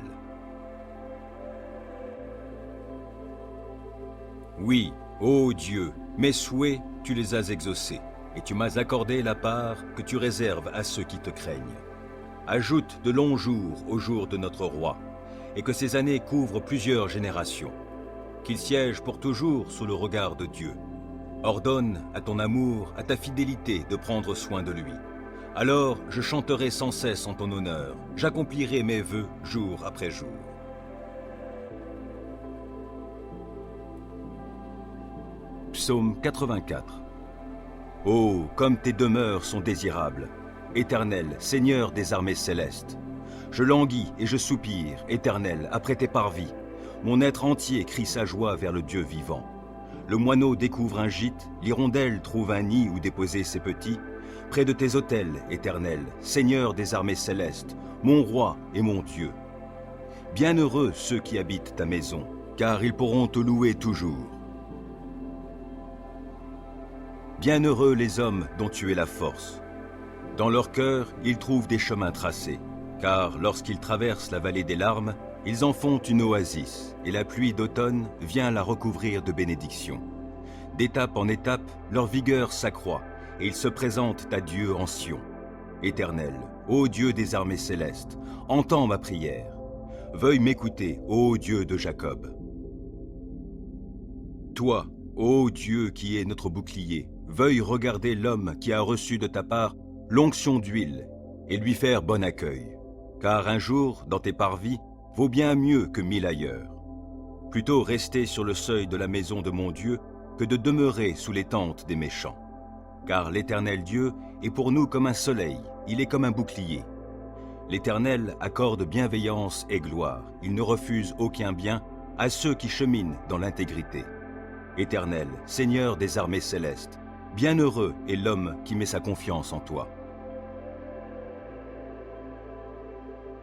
Oui, ô Dieu, mes souhaits, tu les as exaucés, et tu m'as accordé la part que tu réserves à ceux qui te craignent. Ajoute de longs jours aux jours de notre roi, et que ces années couvrent plusieurs générations. Qu'il siège pour toujours sous le regard de Dieu. Ordonne à ton amour, à ta fidélité de prendre soin de lui. Alors je chanterai sans cesse en ton honneur, j'accomplirai mes vœux jour après jour. Psaume 84. Oh, comme tes demeures sont désirables, Éternel, Seigneur des armées célestes. Je languis et je soupire, Éternel, après tes parvis. Mon être entier crie sa joie vers le Dieu vivant. Le moineau découvre un gîte, l'hirondelle trouve un nid où déposer ses petits. Près de tes autels, Éternel, Seigneur des armées célestes, mon roi et mon Dieu. Bienheureux ceux qui habitent ta maison, car ils pourront te louer toujours. Bienheureux les hommes dont tu es la force. Dans leur cœur, ils trouvent des chemins tracés, car lorsqu'ils traversent la vallée des larmes, ils en font une oasis, et la pluie d'automne vient la recouvrir de bénédictions. D'étape en étape, leur vigueur s'accroît, et ils se présentent à Dieu en Sion. Éternel, ô Dieu des armées célestes, entends ma prière. Veuille m'écouter, ô Dieu de Jacob. Toi, ô Dieu qui es notre bouclier, veuille regarder l'homme qui a reçu de ta part l'onction d'huile et lui faire bon accueil. Car un jour, dans tes parvis, vaut bien mieux que 1000 ailleurs. Plutôt rester sur le seuil de la maison de mon Dieu que de demeurer sous les tentes des méchants. Car l'Éternel Dieu est pour nous comme un soleil, il est comme un bouclier. L'Éternel accorde bienveillance et gloire, il ne refuse aucun bien à ceux qui cheminent dans l'intégrité. Éternel, Seigneur des armées célestes, bienheureux est l'homme qui met sa confiance en toi.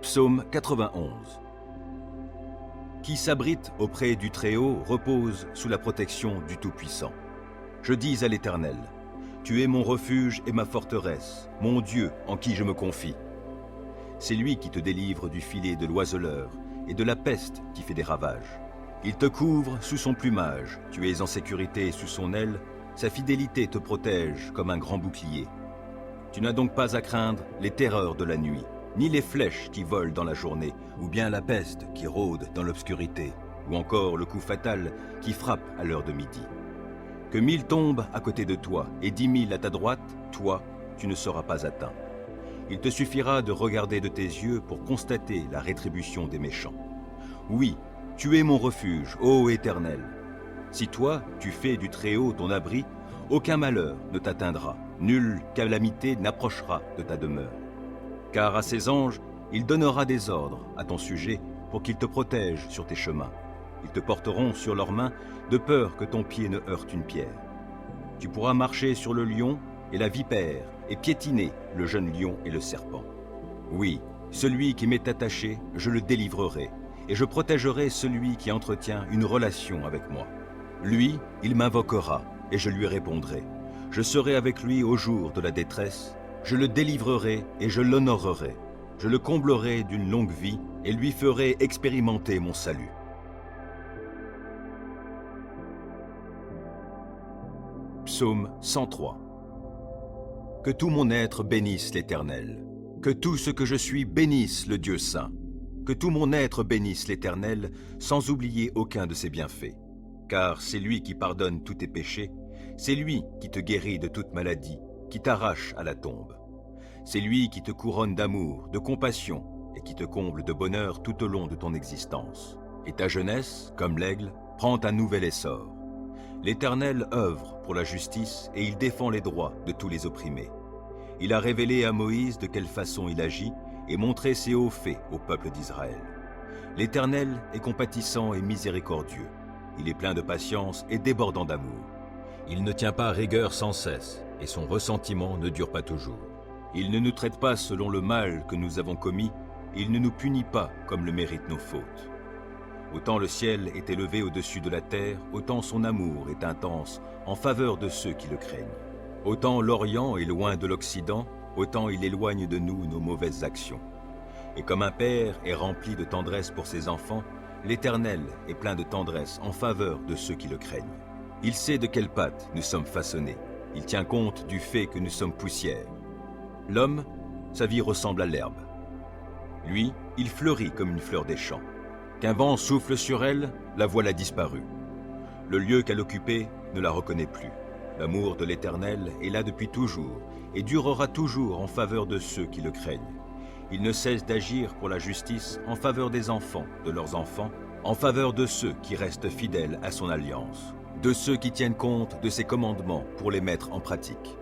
Psaume 91. Qui s'abrite auprès du Très-Haut repose sous la protection du Tout-Puissant. Je dis à l'Éternel, tu es mon refuge et ma forteresse, mon Dieu en qui je me confie. C'est lui qui te délivre du filet de l'oiseleur et de la peste qui fait des ravages. Il te couvre sous son plumage, tu es en sécurité sous son aile, sa fidélité te protège comme un grand bouclier. Tu n'as donc pas à craindre les terreurs de la nuit, ni les flèches qui volent dans la journée, ou bien la peste qui rôde dans l'obscurité, ou encore le coup fatal qui frappe à l'heure de midi. Que 1000 tombent à côté de toi et 10 000 à ta droite, toi, tu ne seras pas atteint. Il te suffira de regarder de tes yeux pour constater la rétribution des méchants. Oui, tu es mon refuge, ô Éternel. Si toi, tu fais du Très-Haut ton abri, aucun malheur ne t'atteindra, nulle calamité n'approchera de ta demeure. Car à ses anges, il donnera des ordres à ton sujet pour qu'ils te protègent sur tes chemins. Ils te porteront sur leurs mains de peur que ton pied ne heurte une pierre. Tu pourras marcher sur le lion et la vipère et piétiner le jeune lion et le serpent. Oui, celui qui m'est attaché, je le délivrerai, et je protégerai celui qui entretient une relation avec moi. Lui, il m'invoquera, et je lui répondrai. Je serai avec lui au jour de la détresse, je le délivrerai et je l'honorerai. Je le comblerai d'une longue vie et lui ferai expérimenter mon salut. Psaume 103. Que tout mon être bénisse l'Éternel. Que tout ce que je suis bénisse le Dieu saint. Que tout mon être bénisse l'Éternel, sans oublier aucun de ses bienfaits. Car c'est lui qui pardonne tous tes péchés, c'est lui qui te guérit de toute maladie, qui t'arrache à la tombe. C'est lui qui te couronne d'amour, de compassion, et qui te comble de bonheur tout au long de ton existence. Et ta jeunesse, comme l'aigle, prend un nouvel essor. L'Éternel œuvre pour la justice et il défend les droits de tous les opprimés. Il a révélé à Moïse de quelle façon il agit et montré ses hauts faits au peuple d'Israël. L'Éternel est compatissant et miséricordieux. Il est plein de patience et débordant d'amour. Il ne tient pas rigueur sans cesse et son ressentiment ne dure pas toujours. Il ne nous traite pas selon le mal que nous avons commis, il ne nous punit pas comme le méritent nos fautes. Autant le ciel est élevé au-dessus de la terre, autant son amour est intense en faveur de ceux qui le craignent. Autant l'Orient est loin de l'Occident, autant il éloigne de nous nos mauvaises actions. Et comme un père est rempli de tendresse pour ses enfants, l'Éternel est plein de tendresse en faveur de ceux qui le craignent. Il sait de quelle pâte nous sommes façonnés. Il tient compte du fait que nous sommes poussière. L'homme, sa vie ressemble à l'herbe. Lui, il fleurit comme une fleur des champs. Qu'un vent souffle sur elle, la voilà disparue. Le lieu qu'elle occupait ne la reconnaît plus. L'amour de l'Éternel est là depuis toujours et durera toujours en faveur de ceux qui le craignent. Il ne cesse d'agir pour la justice en faveur des enfants, de leurs enfants, en faveur de ceux qui restent fidèles à son alliance, de ceux qui tiennent compte de ses commandements pour les mettre en pratique.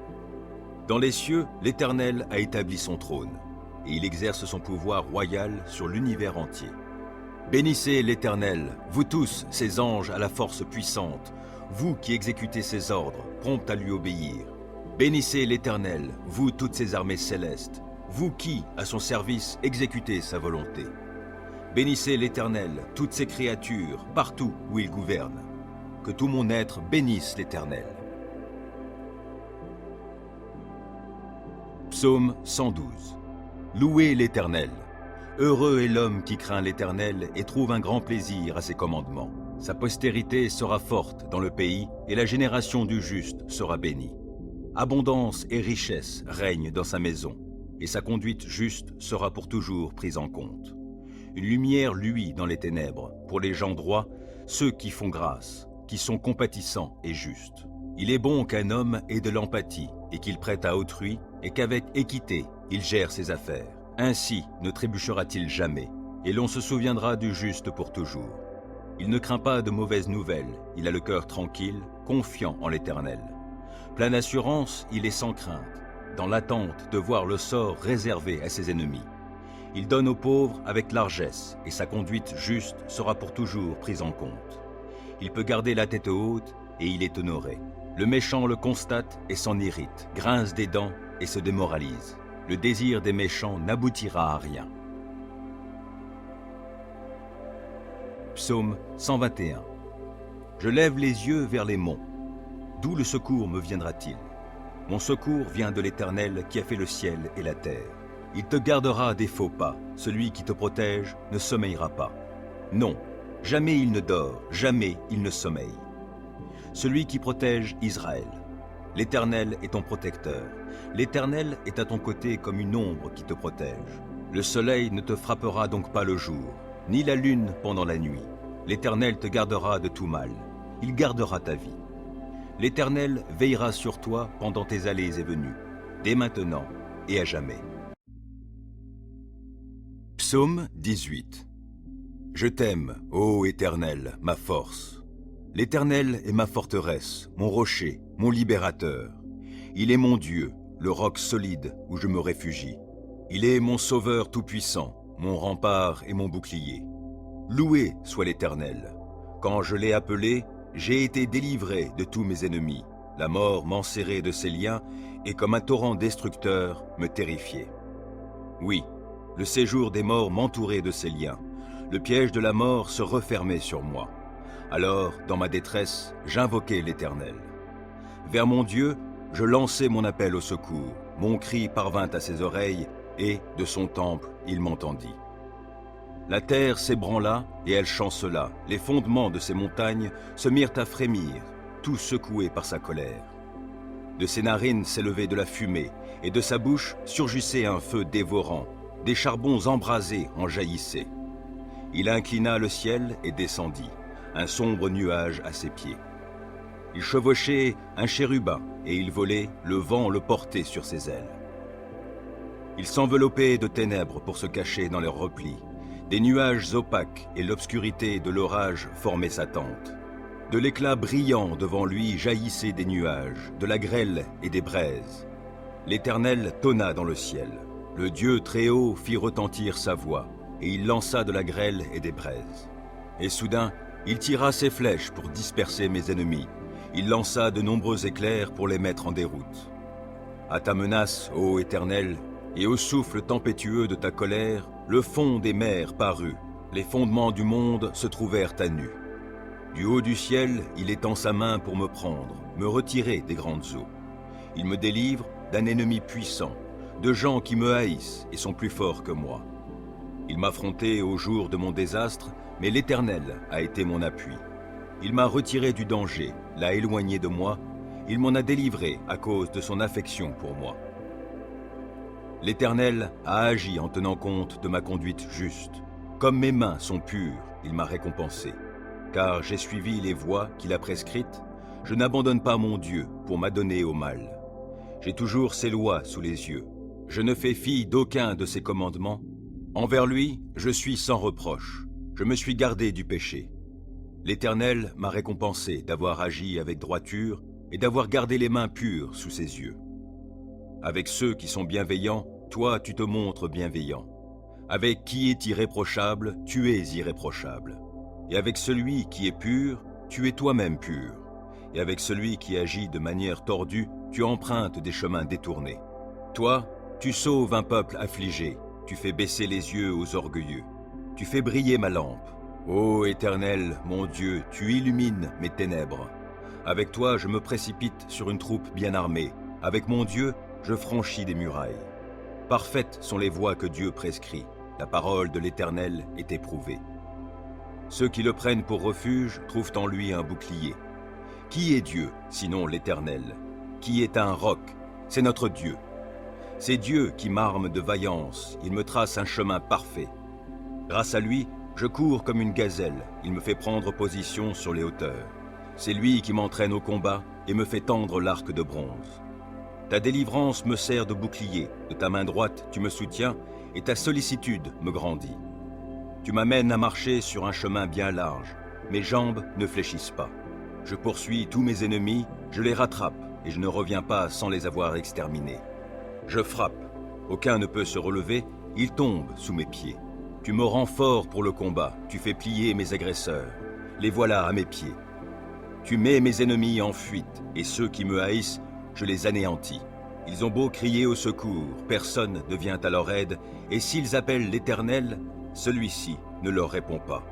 Dans les cieux, l'Éternel a établi son trône, et il exerce son pouvoir royal sur l'univers entier. Bénissez l'Éternel, vous tous, ses anges à la force puissante, vous qui exécutez ses ordres, prompts à lui obéir. Bénissez l'Éternel, vous toutes ses armées célestes, vous qui, à son service, exécutez sa volonté. Bénissez l'Éternel, toutes ses créatures, partout où il gouverne. Que tout mon être bénisse l'Éternel. Psaume 112. Louez l'Éternel. Heureux est l'homme qui craint l'Éternel et trouve un grand plaisir à ses commandements. Sa postérité sera forte dans le pays et la génération du juste sera bénie. Abondance et richesse règnent dans sa maison et sa conduite juste sera pour toujours prise en compte. Une lumière luit dans les ténèbres pour les gens droits, ceux qui font grâce, qui sont compatissants et justes. Il est bon qu'un homme ait de l'empathie et qu'il prête à autrui et qu'avec équité il gère ses affaires. Ainsi ne trébuchera-t-il jamais, et l'on se souviendra du juste pour toujours. Il ne craint pas de mauvaises nouvelles, il a le cœur tranquille, confiant en l'Éternel. Plein d'assurance, il est sans crainte, dans l'attente de voir le sort réservé à ses ennemis. Il donne aux pauvres avec largesse, et sa conduite juste sera pour toujours prise en compte. Il peut garder la tête haute, et il est honoré. Le méchant le constate et s'en irrite, grince des dents et se démoralise. Le désir des méchants n'aboutira à rien. Psaume 121. Je lève les yeux vers les monts. D'où le secours me viendra-t-il? Mon secours vient de l'Éternel qui a fait le ciel et la terre. Il te gardera des faux pas. Celui qui te protège ne sommeillera pas. Non, jamais il ne dort, jamais il ne sommeille. Celui qui protège Israël. L'Éternel est ton protecteur. L'Éternel est à ton côté comme une ombre qui te protège. Le soleil ne te frappera donc pas le jour, ni la lune pendant la nuit. L'Éternel te gardera de tout mal. Il gardera ta vie. L'Éternel veillera sur toi pendant tes allées et venues, dès maintenant et à jamais. Psaume 18. Je t'aime, ô Éternel, ma force. L'Éternel est ma forteresse, mon rocher, mon libérateur. Il est mon Dieu, le roc solide où je me réfugie. Il est mon sauveur tout-puissant, mon rempart et mon bouclier. Loué soit l'Éternel. Quand je l'ai appelé, j'ai été délivré de tous mes ennemis. La mort m'enserrait de ses liens et comme un torrent destructeur me terrifiait. Oui, le séjour des morts m'entourait de ses liens. Le piège de la mort se refermait sur moi. Alors, dans ma détresse, j'invoquai l'Éternel. Vers mon Dieu, je lançai mon appel au secours. Mon cri parvint à ses oreilles, et, de son temple, il m'entendit. La terre s'ébranla, et elle chancela. Les fondements de ces montagnes se mirent à frémir, tout secoués par sa colère. De ses narines s'élevait de la fumée, et de sa bouche surgissait un feu dévorant. Des charbons embrasés en jaillissaient. Il inclina le ciel et descendit, un sombre nuage à ses pieds. Il chevauchait un chérubin, et il volait, le vent le portait sur ses ailes. Il s'enveloppait de ténèbres pour se cacher dans leurs replis. Des nuages opaques et l'obscurité de l'orage formaient sa tente. De l'éclat brillant devant lui jaillissaient des nuages, de la grêle et des braises. L'Éternel tonna dans le ciel. Le Dieu Très-Haut fit retentir sa voix, et il lança de la grêle et des braises. Et soudain, il tira ses flèches pour disperser mes ennemis. Il lança de nombreux éclairs pour les mettre en déroute. À ta menace, ô Éternel, et au souffle tempétueux de ta colère, le fond des mers parut. Les fondements du monde se trouvèrent à nu. Du haut du ciel, il étend sa main pour me prendre, me retirer des grandes eaux. Il me délivre d'un ennemi puissant, de gens qui me haïssent et sont plus forts que moi. Il m'affrontait au jour de mon désastre, mais l'Éternel a été mon appui. Il m'a retiré du danger, l'a éloigné de moi, il m'en a délivré à cause de son affection pour moi. L'Éternel a agi en tenant compte de ma conduite juste. Comme mes mains sont pures, il m'a récompensé. Car j'ai suivi les voies qu'il a prescrites, je n'abandonne pas mon Dieu pour m'adonner au mal. J'ai toujours ses lois sous les yeux. Je ne fais fi d'aucun de ses commandements. Envers lui, je suis sans reproche. Je me suis gardé du péché. L'Éternel m'a récompensé d'avoir agi avec droiture et d'avoir gardé les mains pures sous ses yeux. Avec ceux qui sont bienveillants, toi tu te montres bienveillant. Avec qui est irréprochable, tu es irréprochable. Et avec celui qui est pur, tu es toi-même pur. Et avec celui qui agit de manière tordue, tu empruntes des chemins détournés. Toi, tu sauves un peuple affligé, tu fais baisser les yeux aux orgueilleux. Tu fais briller ma lampe. Ô Éternel, mon Dieu, tu illumines mes ténèbres. Avec toi, je me précipite sur une troupe bien armée. Avec mon Dieu, je franchis des murailles. Parfaites sont les voies que Dieu prescrit. La parole de l'Éternel est éprouvée. Ceux qui le prennent pour refuge trouvent en lui un bouclier. Qui est Dieu, sinon l'Éternel? Qui est un roc? C'est notre Dieu. C'est Dieu qui m'arme de vaillance, il me trace un chemin parfait. Grâce à lui, je cours comme une gazelle, il me fait prendre position sur les hauteurs. C'est lui qui m'entraîne au combat et me fait tendre l'arc de bronze. Ta délivrance me sert de bouclier, de ta main droite tu me soutiens et ta sollicitude me grandit. Tu m'amènes à marcher sur un chemin bien large, mes jambes ne fléchissent pas. Je poursuis tous mes ennemis, je les rattrape, et je ne reviens pas sans les avoir exterminés. Je frappe, aucun ne peut se relever, ils tombent sous mes pieds. Tu me rends fort pour le combat, tu fais plier mes agresseurs. Les voilà à mes pieds. Tu mets mes ennemis en fuite, et ceux qui me haïssent, je les anéantis. Ils ont beau crier au secours, personne ne vient à leur aide, et s'ils appellent l'Éternel, celui-ci ne leur répond pas.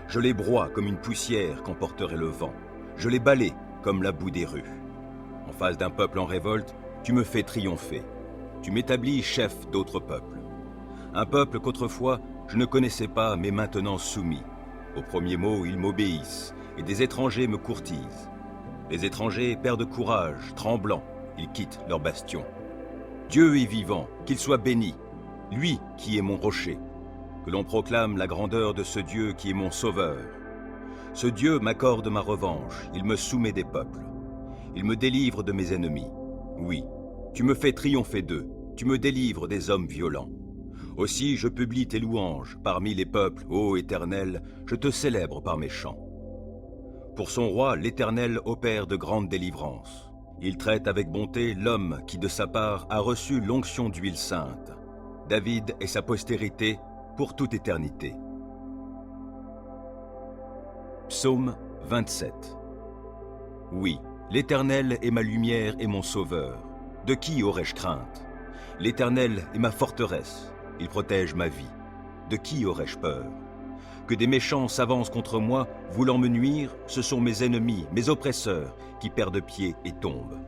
Je les broie comme une poussière qu'emporterait le vent. Je les balaie comme la boue des rues. En face d'un peuple en révolte, tu me fais triompher. Tu m'établis chef d'autres peuples. Un peuple qu'autrefois je ne connaissais pas, mais maintenant soumis. Au premier mot, ils m'obéissent, et des étrangers me courtisent. Les étrangers perdent courage, tremblants, ils quittent leur bastion. Dieu est vivant, qu'il soit béni, lui qui est mon rocher. Que l'on proclame la grandeur de ce Dieu qui est mon sauveur. Ce Dieu m'accorde ma revanche, il me soumet des peuples. Il me délivre de mes ennemis. Oui, tu me fais triompher d'eux, tu me délivres des hommes violents. Aussi je publie tes louanges, parmi les peuples, ô Éternel, je te célèbre par mes chants. Pour son roi, l'Éternel opère de grandes délivrances. Il traite avec bonté l'homme qui de sa part a reçu l'onction d'huile sainte. David et sa postérité pour toute éternité. Psaume 27. Oui, l'Éternel est ma lumière et mon sauveur. De qui aurais-je crainte? L'Éternel est ma forteresse, il protège ma vie. De qui aurais-je peur? Que des méchants s'avancent contre moi, voulant me nuire, ce sont mes ennemis, mes oppresseurs, qui perdent pied et tombent.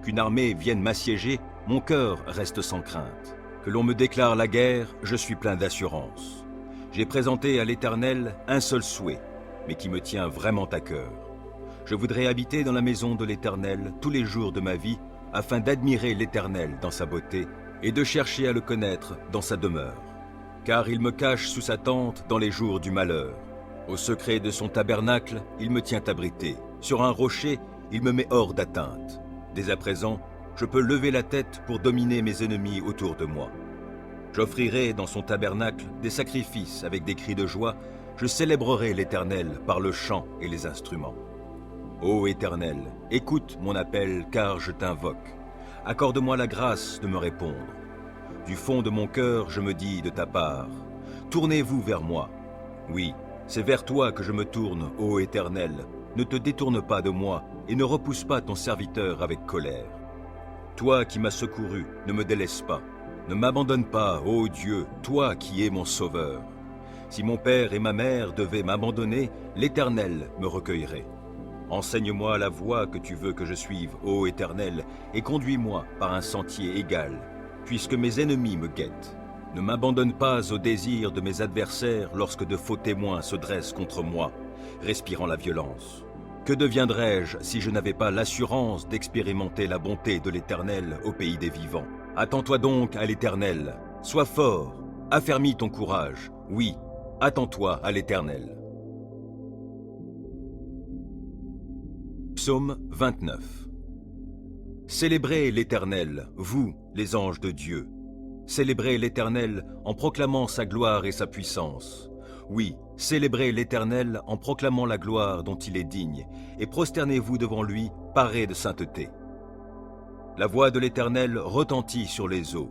Qu'une armée vienne m'assiéger, mon cœur reste sans crainte. Que l'on me déclare la guerre, je suis plein d'assurance. J'ai présenté à l'Éternel un seul souhait, mais qui me tient vraiment à cœur. Je voudrais habiter dans la maison de l'Éternel tous les jours de ma vie, afin d'admirer l'Éternel dans sa beauté et de chercher à le connaître dans sa demeure. Car il me cache sous sa tente dans les jours du malheur. Au secret de son tabernacle, il me tient abrité. Sur un rocher, il me met hors d'atteinte. Dès à présent, je peux lever la tête pour dominer mes ennemis autour de moi. J'offrirai dans son tabernacle des sacrifices avec des cris de joie. Je célébrerai l'Éternel par le chant et les instruments. Ô Éternel, écoute mon appel car je t'invoque. Accorde-moi la grâce de me répondre. Du fond de mon cœur, je me dis de ta part, tournez-vous vers moi. Oui, c'est vers toi que je me tourne, ô Éternel. Ne te détourne pas de moi et ne repousse pas ton serviteur avec colère. Toi qui m'as secouru, ne me délaisse pas. Ne m'abandonne pas, ô Dieu, toi qui es mon sauveur. Si mon père et ma mère devaient m'abandonner, l'Éternel me recueillerait. Enseigne-moi la voie que tu veux que je suive, ô Éternel, et conduis-moi par un sentier égal, puisque mes ennemis me guettent. Ne m'abandonne pas au désir de mes adversaires lorsque de faux témoins se dressent contre moi, respirant la violence. Que deviendrais-je si je n'avais pas l'assurance d'expérimenter la bonté de l'Éternel au pays des vivants? Attends-toi donc à l'Éternel, sois fort, affermis ton courage, oui, attends-toi à l'Éternel. Psaume 29. Célébrez l'Éternel, vous, les anges de Dieu. Célébrez l'Éternel en proclamant sa gloire et sa puissance. Oui, célébrez l'Éternel en proclamant la gloire dont il est digne, et prosternez-vous devant lui, parés de sainteté. La voix de l'Éternel retentit sur les eaux.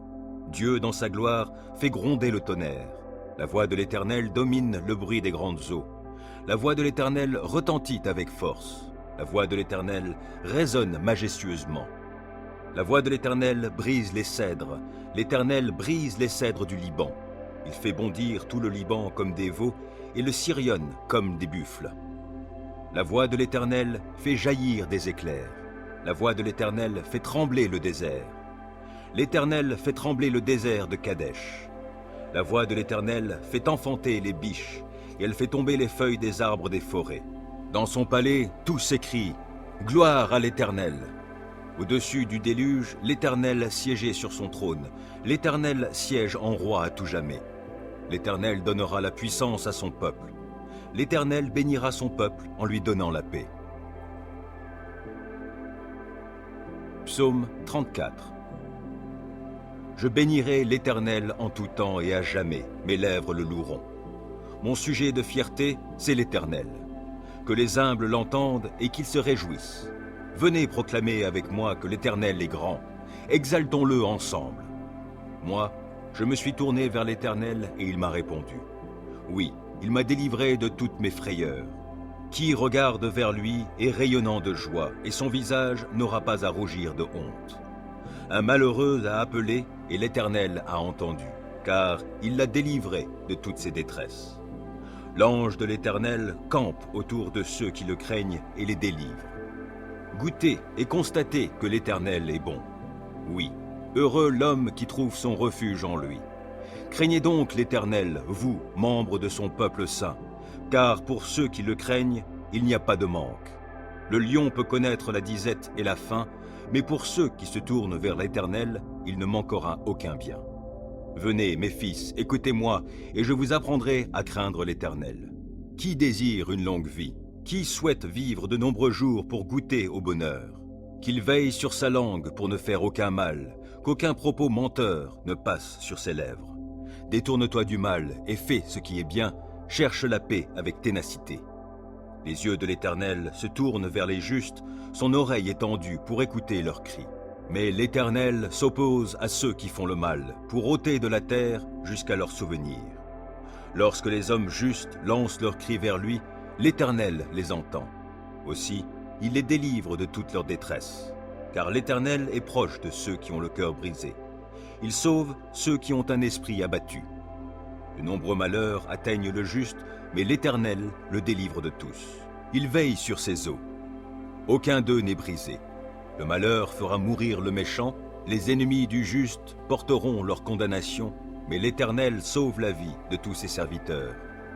Dieu, dans sa gloire, fait gronder le tonnerre. La voix de l'Éternel domine le bruit des grandes eaux. La voix de l'Éternel retentit avec force. La voix de l'Éternel résonne majestueusement. La voix de l'Éternel brise les cèdres. L'Éternel brise les cèdres du Liban. Il fait bondir tout le Liban comme des veaux et le Sirion comme des buffles. La voix de l'Éternel fait jaillir des éclairs. La voix de l'Éternel fait trembler le désert. L'Éternel fait trembler le désert de Kadesh. La voix de l'Éternel fait enfanter les biches et elle fait tomber les feuilles des arbres des forêts. Dans son palais, tous s'écrient « Gloire à l'Éternel !» Au-dessus du déluge, l'Éternel siégeait sur son trône. L'Éternel siège en roi à tout jamais. L'Éternel donnera la puissance à son peuple. L'Éternel bénira son peuple en lui donnant la paix. Psaume 34. Je bénirai l'Éternel en tout temps et à jamais, mes lèvres le loueront. Mon sujet de fierté, c'est l'Éternel. que les humbles l'entendent et qu'ils se réjouissent. Venez proclamer avec moi que l'Éternel est grand. Exaltons-le ensemble. Moi, je me suis tourné vers l'Éternel et il m'a répondu. Oui, il m'a délivré de toutes mes frayeurs. Qui regarde vers lui est rayonnant de joie, et son visage n'aura pas à rougir de honte. Un malheureux a appelé, et l'Éternel a entendu, car il l'a délivré de toutes ses détresses. L'ange de l'Éternel campe autour de ceux qui le craignent et les délivre. Goûtez et constatez que l'Éternel est bon. Oui, heureux l'homme qui trouve son refuge en lui. Craignez donc l'Éternel, vous, membres de son peuple saint, car pour ceux qui le craignent, il n'y a pas de manque. Le lion peut connaître la disette et la faim, mais pour ceux qui se tournent vers l'Éternel, il ne manquera aucun bien. Venez, mes fils, écoutez-moi, et je vous apprendrai à craindre l'Éternel. Qui désire une longue vie? Qui souhaite vivre de nombreux jours pour goûter au bonheur? Qu'il veille sur sa langue pour ne faire aucun mal, qu'aucun propos menteur ne passe sur ses lèvres. Détourne-toi du mal et fais ce qui est bien, cherche la paix avec ténacité. Les yeux de l'Éternel se tournent vers les justes, son oreille est tendue pour écouter leurs cris. Mais l'Éternel s'oppose à ceux qui font le mal, pour ôter de la terre jusqu'à leur souvenir. Lorsque les hommes justes lancent leurs cris vers lui, l'Éternel les entend. Aussi, il les délivre de toute leur détresse. Car l'Éternel est proche de ceux qui ont le cœur brisé. Il sauve ceux qui ont un esprit abattu. De nombreux malheurs atteignent le juste, mais l'Éternel le délivre de tous. Il veille sur ses eaux. Aucun d'eux n'est brisé. Le malheur fera mourir le méchant, les ennemis du juste porteront leur condamnation, mais l'Éternel sauve la vie de tous ses serviteurs,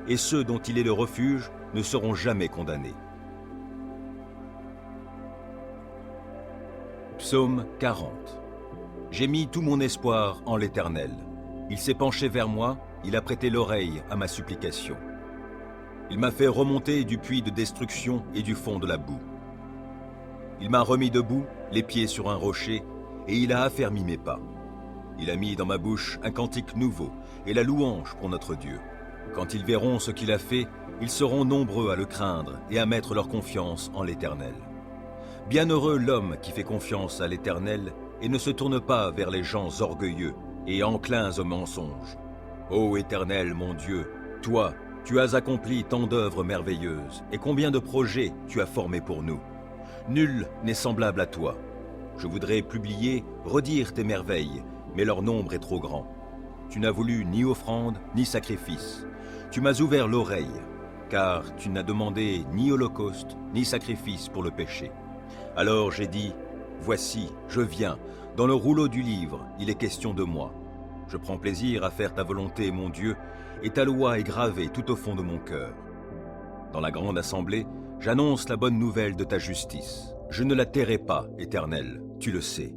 et ceux dont il est le refuge ne seront jamais condamnés. Psaume 40. J'ai mis tout mon espoir en l'Éternel. Il s'est penché vers moi, il a prêté l'oreille à ma supplication. Il m'a fait remonter du puits de destruction et du fond de la boue. Il m'a remis debout, les pieds sur un rocher, et il a affermi mes pas. Il a mis dans ma bouche un cantique nouveau et la louange pour notre Dieu. Quand ils verront ce qu'il a fait, ils seront nombreux à le craindre et à mettre leur confiance en l'Éternel. Bienheureux l'homme qui fait confiance à l'Éternel et ne se tourne pas vers les gens orgueilleux et enclins au mensonge. Ô Éternel, mon Dieu, toi, tu as accompli tant d'œuvres merveilleuses, et combien de projets tu as formés pour nous. Nul n'est semblable à toi. Je voudrais publier, redire tes merveilles, mais leur nombre est trop grand. Tu n'as voulu ni offrande, ni sacrifice. Tu m'as ouvert l'oreille, car tu n'as demandé ni holocauste, ni sacrifice pour le péché. Alors j'ai dit, voici, je viens, dans le rouleau du livre, il est question de moi. Je prends plaisir à faire ta volonté, mon Dieu, et ta loi est gravée tout au fond de mon cœur. Dans la grande assemblée, j'annonce la bonne nouvelle de ta justice. Je ne la tairai pas, Éternel, tu le sais.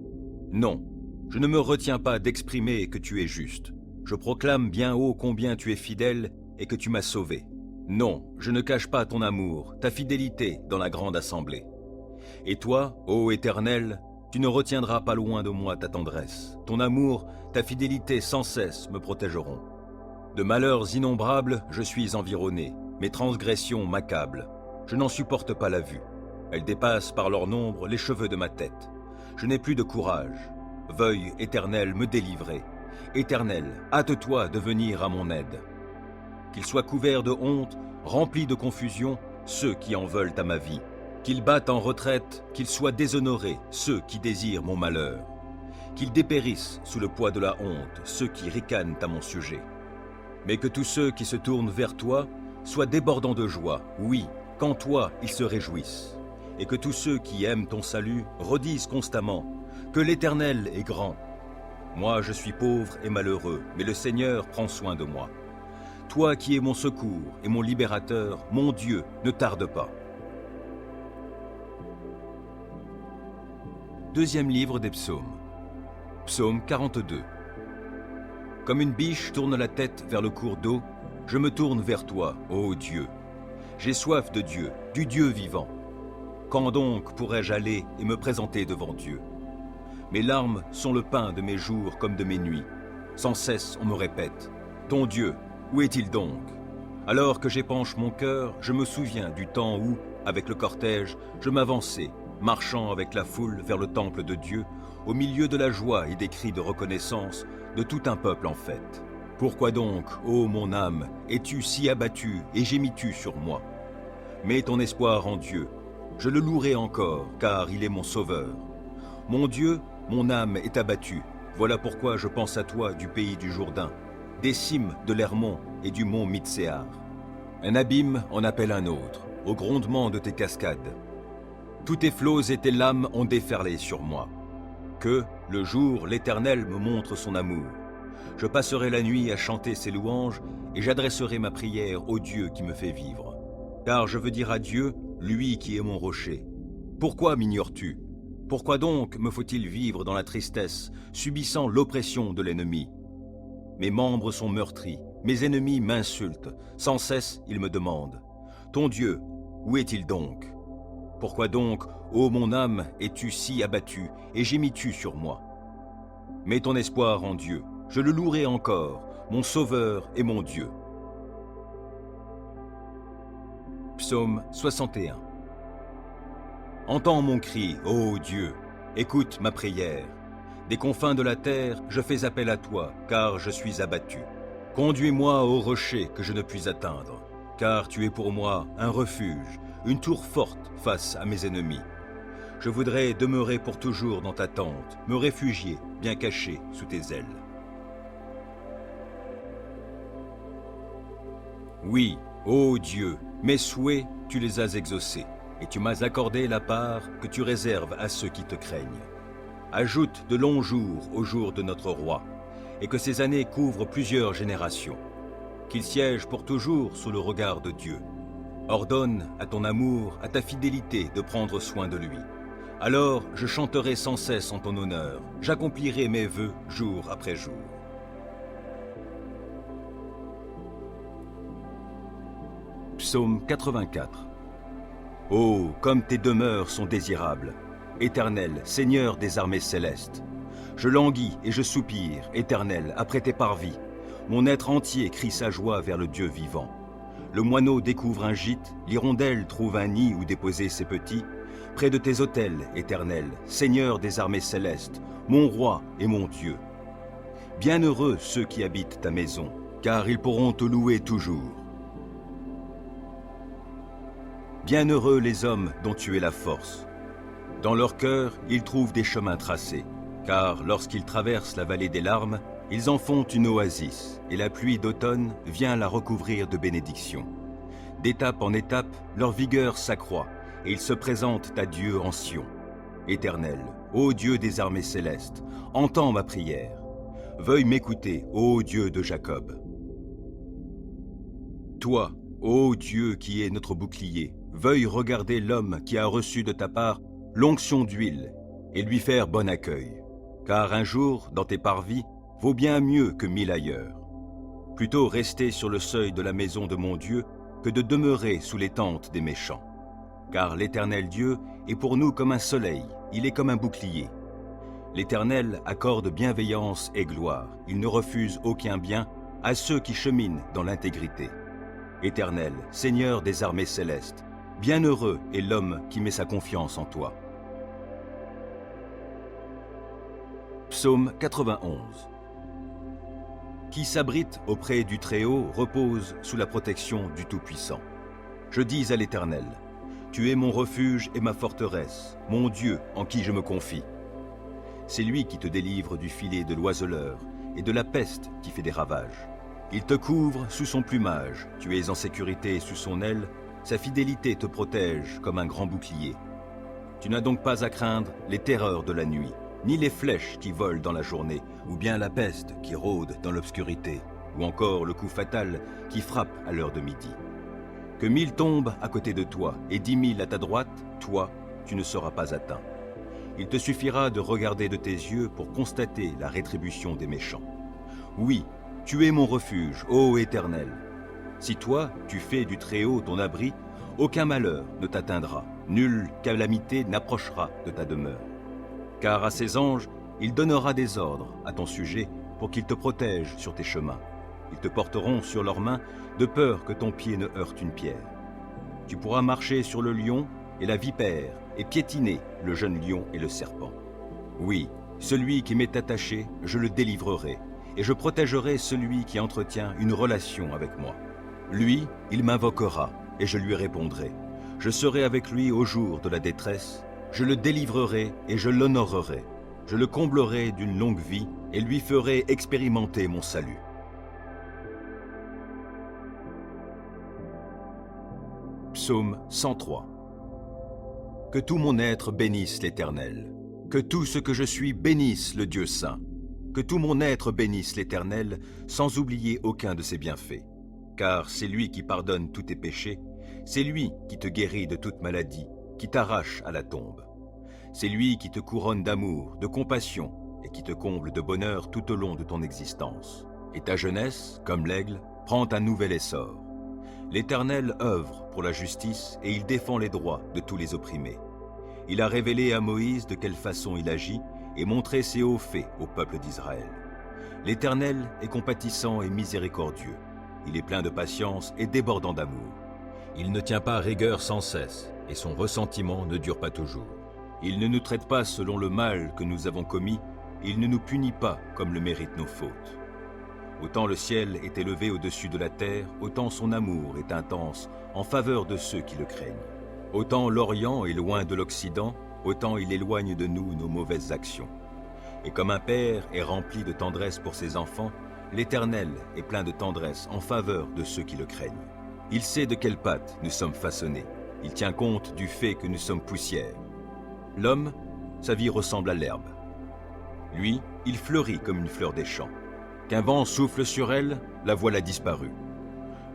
Non, je ne me retiens pas d'exprimer que tu es juste. Je proclame bien haut combien tu es fidèle et que tu m'as sauvé. Non, je ne cache pas ton amour, ta fidélité dans la grande assemblée. Et toi, ô Éternel, tu ne retiendras pas loin de moi ta tendresse. Ton amour, ta fidélité sans cesse me protégeront. De malheurs innombrables, je suis environné. Mes transgressions m'accablent. Je n'en supporte pas la vue. Elles dépassent par leur nombre les cheveux de ma tête. Je n'ai plus de courage. Veuille, Éternel, me délivrer. Éternel, hâte-toi de venir à mon aide. Qu'ils soient couverts de honte, remplis de confusion, ceux qui en veulent à ma vie. Qu'ils battent en retraite, qu'ils soient déshonorés, ceux qui désirent mon malheur. Qu'ils dépérissent sous le poids de la honte, ceux qui ricanent à mon sujet. Mais que tous ceux qui se tournent vers toi soient débordants de joie, oui, qu'en toi ils se réjouissent. Et que tous ceux qui aiment ton salut redisent constamment que l'Éternel est grand. Moi je suis pauvre et malheureux, mais le Seigneur prend soin de moi. Toi qui es mon secours et mon libérateur, mon Dieu, ne tarde pas. Deuxième livre des psaumes. Psaume 42. Comme une biche tourne la tête vers le cours d'eau, je me tourne vers toi, ô Dieu. J'ai soif de Dieu, du Dieu vivant. Quand donc pourrais-je aller et me présenter devant Dieu? Mes larmes sont le pain de mes jours comme de mes nuits. Sans cesse on me répète, ton Dieu, où est-il donc? Alors que j'épanche mon cœur, je me souviens du temps où, avec le cortège, je m'avançais, marchant avec la foule vers le temple de Dieu, au milieu de la joie et des cris de reconnaissance de tout un peuple en fête. Pourquoi donc, ô mon âme, es-tu si abattue et gémis-tu sur moi? Mets ton espoir en Dieu. Je le louerai encore, car il est mon sauveur. Mon Dieu, mon âme est abattue. Voilà pourquoi je pense à toi du pays du Jourdain, des cimes de l'Hermon et du mont Mitséar. Un abîme en appelle un autre, au grondement de tes cascades. Tous tes flots et tes lames ont déferlé sur moi. Que, le jour, l'Éternel me montre son amour. Je passerai la nuit à chanter ses louanges et j'adresserai ma prière au Dieu qui me fait vivre. Car je veux dire à Dieu, lui qui est mon rocher. Pourquoi m'ignores-tu? Pourquoi donc me faut-il vivre dans la tristesse, subissant l'oppression de l'ennemi? Mes membres sont meurtris, mes ennemis m'insultent, sans cesse ils me demandent. Ton Dieu, où est-il donc? Pourquoi donc, ô mon âme, es-tu si abattue et gémis-tu sur moi? Mets ton espoir en Dieu, je le louerai encore, mon Sauveur et mon Dieu. Psaume 61. Entends mon cri, ô Dieu, écoute ma prière. Des confins de la terre, je fais appel à toi, car je suis abattu. Conduis-moi au rocher que je ne puis atteindre, car tu es pour moi un refuge, une tour forte face à mes ennemis. Je voudrais demeurer pour toujours dans ta tente, me réfugier, bien caché sous tes ailes. Oui, ô Dieu, mes souhaits, tu les as exaucés, et tu m'as accordé la part que tu réserves à ceux qui te craignent. Ajoute de longs jours aux jours de notre roi, et que ces années couvrent plusieurs générations. Qu'il siège pour toujours sous le regard de Dieu. Ordonne à ton amour, à ta fidélité de prendre soin de lui. Alors je chanterai sans cesse en ton honneur, j'accomplirai mes vœux jour après jour. Psaume 84. Oh, comme tes demeures sont désirables, Éternel, Seigneur des armées célestes. Je languis et je soupire, Éternel, après tes parvis. Mon être entier crie sa joie vers le Dieu vivant. Le moineau découvre un gîte, l'hirondelle trouve un nid où déposer ses petits. Près de tes autels, Éternel, Seigneur des armées célestes, mon roi et mon Dieu. Bienheureux ceux qui habitent ta maison, car ils pourront te louer toujours. Bienheureux les hommes dont tu es la force. Dans leur cœur, ils trouvent des chemins tracés, car lorsqu'ils traversent la vallée des larmes, ils en font une oasis, et la pluie d'automne vient la recouvrir de bénédictions. D'étape en étape, leur vigueur s'accroît, et ils se présentent à Dieu en Sion. Éternel, ô Dieu des armées célestes, entends ma prière. Veuille m'écouter, ô Dieu de Jacob. Toi, ô Dieu qui est notre bouclier, veuille regarder l'homme qui a reçu de ta part l'onction d'huile et lui faire bon accueil. Car un jour, dans tes parvis, vaut bien mieux que 1000 ailleurs. Plutôt rester sur le seuil de la maison de mon Dieu que de demeurer sous les tentes des méchants. Car l'Éternel Dieu est pour nous comme un soleil, il est comme un bouclier. L'Éternel accorde bienveillance et gloire, il ne refuse aucun bien à ceux qui cheminent dans l'intégrité. Éternel, Seigneur des armées célestes, bienheureux est l'homme qui met sa confiance en toi. Psaume 91. Qui s'abrite auprès du Très-Haut repose sous la protection du Tout-Puissant. Je dis à l'Éternel, tu es mon refuge et ma forteresse, mon Dieu en qui je me confie. C'est lui qui te délivre du filet de l'oiseleur et de la peste qui fait des ravages. Il te couvre sous son plumage, tu es en sécurité sous son aile, sa fidélité te protège comme un grand bouclier. Tu n'as donc pas à craindre les terreurs de la nuit, ni les flèches qui volent dans la journée, ou bien la peste qui rôde dans l'obscurité, ou encore le coup fatal qui frappe à l'heure de midi. Que 1000 tombent à côté de toi et 10 000 à ta droite, toi, tu ne seras pas atteint. Il te suffira de regarder de tes yeux pour constater la rétribution des méchants. Oui, tu es mon refuge, ô Éternel. Si toi, tu fais du Très-Haut ton abri, aucun malheur ne t'atteindra, nulle calamité n'approchera de ta demeure. Car à ses anges, il donnera des ordres à ton sujet pour qu'ils te protègent sur tes chemins. Ils te porteront sur leurs mains, de peur que ton pied ne heurte une pierre. Tu pourras marcher sur le lion et la vipère, et piétiner le jeune lion et le serpent. Oui, celui qui m'est attaché, je le délivrerai, et je protégerai celui qui entretient une relation avec moi. Lui, il m'invoquera, et je lui répondrai. Je serai avec lui au jour de la détresse, je le délivrerai et je l'honorerai. Je le comblerai d'une longue vie et lui ferai expérimenter mon salut. Psaume 103. Que tout mon être bénisse l'Éternel. Que tout ce que je suis bénisse le Dieu saint. Que tout mon être bénisse l'Éternel, sans oublier aucun de ses bienfaits. Car c'est lui qui pardonne tous tes péchés, c'est lui qui te guérit de toute maladie, qui t'arrache à la tombe. C'est lui qui te couronne d'amour, de compassion, et qui te comble de bonheur tout au long de ton existence. Et ta jeunesse, comme l'aigle, prend un nouvel essor. L'Éternel œuvre pour la justice et il défend les droits de tous les opprimés. Il a révélé à Moïse de quelle façon il agit et montré ses hauts faits au peuple d'Israël. L'Éternel est compatissant et miséricordieux. Il est plein de patience et débordant d'amour. Il ne tient pas rigueur sans cesse et son ressentiment ne dure pas toujours. Il ne nous traite pas selon le mal que nous avons commis, il ne nous punit pas comme le méritent nos fautes. Autant le ciel est élevé au-dessus de la terre, autant son amour est intense en faveur de ceux qui le craignent. Autant l'Orient est loin de l'Occident, autant il éloigne de nous nos mauvaises actions. Et comme un père est rempli de tendresse pour ses enfants, l'Éternel est plein de tendresse en faveur de ceux qui le craignent. Il sait de quelle pâte nous sommes façonnés. Il tient compte du fait que nous sommes poussière. L'homme, sa vie ressemble à l'herbe. Lui, il fleurit comme une fleur des champs. Qu'un vent souffle sur elle, la voilà disparue.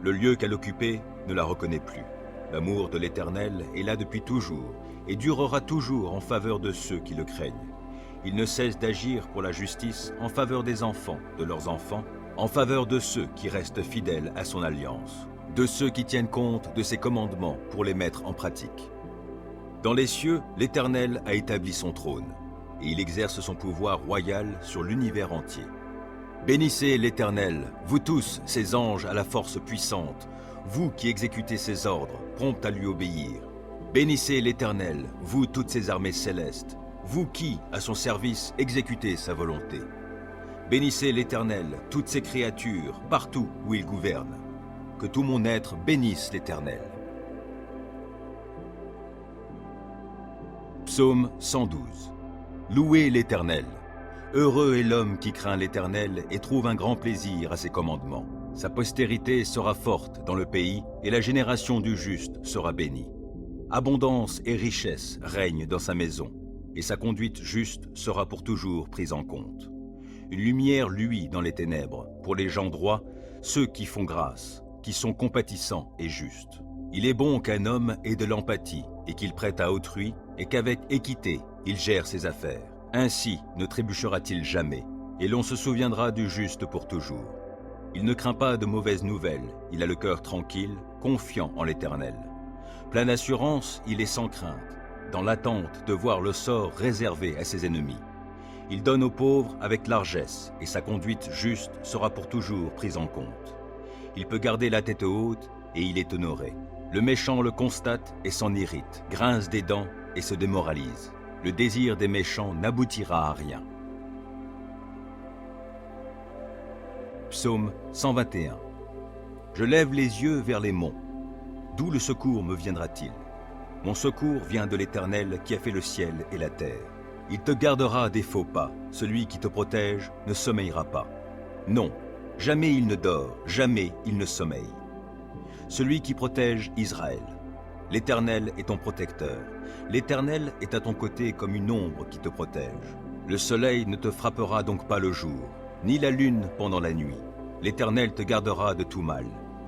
Le lieu qu'elle occupait ne la reconnaît plus. L'amour de l'Éternel est là depuis toujours et durera toujours en faveur de ceux qui le craignent. Il ne cesse d'agir pour la justice en faveur des enfants, de leurs enfants, en faveur de ceux qui restent fidèles à son alliance, de ceux qui tiennent compte de ses commandements pour les mettre en pratique. Dans les cieux, l'Éternel a établi son trône, et il exerce son pouvoir royal sur l'univers entier. Bénissez l'Éternel, vous tous, ses anges à la force puissante, vous qui exécutez ses ordres, prompts à lui obéir. Bénissez l'Éternel, vous toutes ses armées célestes, vous qui, à son service, exécutez sa volonté. Bénissez l'Éternel, toutes ses créatures, partout où il gouverne. Que tout mon être bénisse l'Éternel. Psaume 112. Louez l'Éternel. Heureux est l'homme qui craint l'Éternel et trouve un grand plaisir à ses commandements. Sa postérité sera forte dans le pays et la génération du juste sera bénie. Abondance et richesse règnent dans sa maison et sa conduite juste sera pour toujours prise en compte. Une lumière luit dans les ténèbres pour les gens droits, ceux qui font grâce, qui sont compatissants et justes. Il est bon qu'un homme ait de l'empathie et qu'il prête à autrui et qu'avec équité il gère ses affaires. Ainsi ne trébuchera-t-il jamais, et l'on se souviendra du juste pour toujours. Il ne craint pas de mauvaises nouvelles, il a le cœur tranquille, confiant en l'Éternel. Plein d'assurance, il est sans crainte, dans l'attente de voir le sort réservé à ses ennemis. Il donne aux pauvres avec largesse, et sa conduite juste sera pour toujours prise en compte. Il peut garder la tête haute, et il est honoré. Le méchant le constate et s'en irrite, grince des dents et se démoralise. Le désir des méchants n'aboutira à rien. Psaume 121. Je lève les yeux vers les monts. D'où le secours me viendra-t-il? Mon secours vient de l'Éternel qui a fait le ciel et la terre. Il te gardera des faux pas. Celui qui te protège ne sommeillera pas. Non, jamais il ne dort, jamais il ne sommeille. Celui qui protège Israël. L'Éternel est ton protecteur. L'Éternel est à ton côté comme une ombre qui te protège. Le soleil ne te frappera donc pas le jour, ni la lune pendant la nuit. L'Éternel te gardera de tout mal.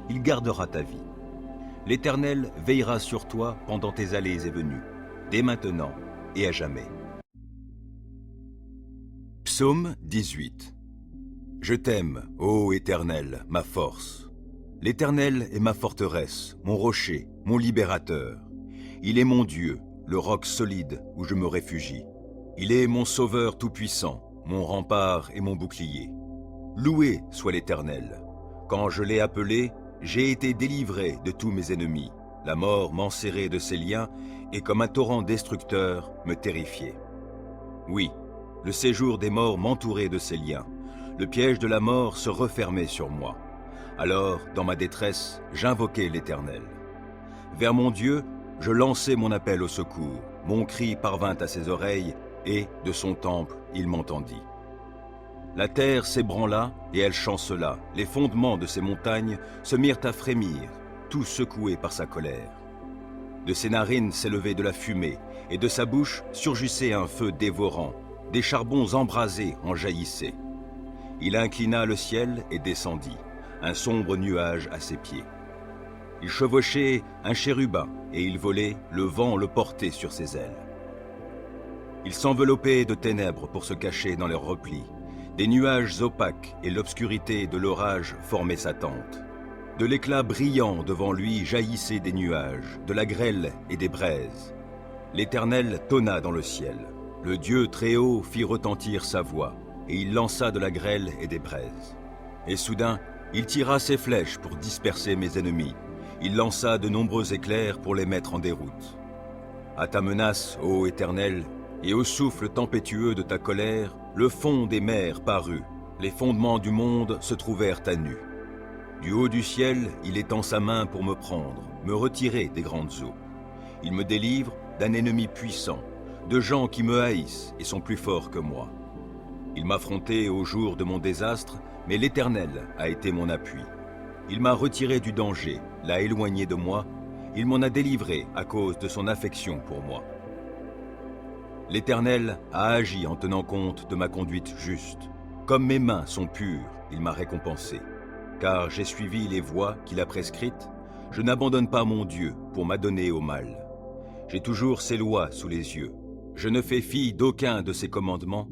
Il gardera ta vie. L'Éternel veillera sur toi pendant tes allées et venues, dès maintenant et à jamais. Psaume 18. Je t'aime, ô Éternel, ma force. L'Éternel est ma forteresse, mon rocher, mon libérateur. Il est mon Dieu, le roc solide où je me réfugie. Il est mon sauveur tout-puissant, mon rempart et mon bouclier. Loué soit l'Éternel. Quand je l'ai appelé, j'ai été délivré de tous mes ennemis. La mort m'enserrait de ses liens et comme un torrent destructeur me terrifiait. Oui, le séjour des morts m'entourait de ses liens. Le piège de la mort se refermait sur moi. Alors, dans ma détresse, j'invoquai l'Éternel. Vers mon Dieu, je lançai mon appel au secours. Mon cri parvint à ses oreilles et, de son temple, il m'entendit. La terre s'ébranla et elle chancela. Les fondements de ces montagnes se mirent à frémir, tout secoués par sa colère. De ses narines s'élevait de la fumée, et de sa bouche surgissait un feu dévorant. Des charbons embrasés en jaillissaient. Il inclina le ciel et descendit, un sombre nuage à ses pieds. Il chevauchait un chérubin, et il volait, le vent le portait sur ses ailes. Il s'enveloppait de ténèbres pour se cacher dans leurs replis. Des nuages opaques et l'obscurité de l'orage formaient sa tente. De l'éclat brillant devant lui jaillissaient des nuages, de la grêle et des braises. L'Éternel tonna dans le ciel. Le Dieu très haut fit retentir sa voix, et il lança de la grêle et des braises. Et soudain, il tira ses flèches pour disperser mes ennemis. Il lança de nombreux éclairs pour les mettre en déroute. À ta menace, ô Éternel, et au souffle tempétueux de ta colère, le fond des mers parut. Les fondements du monde se trouvèrent à nu. Du haut du ciel, il étend sa main pour me prendre, me retirer des grandes eaux. Il me délivre d'un ennemi puissant, de gens qui me haïssent et sont plus forts que moi. Il m'affrontait au jour de mon désastre, mais l'Éternel a été mon appui. Il m'a retiré du danger, l'a éloigné de moi, il m'en a délivré à cause de son affection pour moi. L'Éternel a agi en tenant compte de ma conduite juste. Comme mes mains sont pures, il m'a récompensé. Car j'ai suivi les voies qu'il a prescrites, je n'abandonne pas mon Dieu pour m'adonner au mal. J'ai toujours ses lois sous les yeux. Je ne fais fi d'aucun de ses commandements.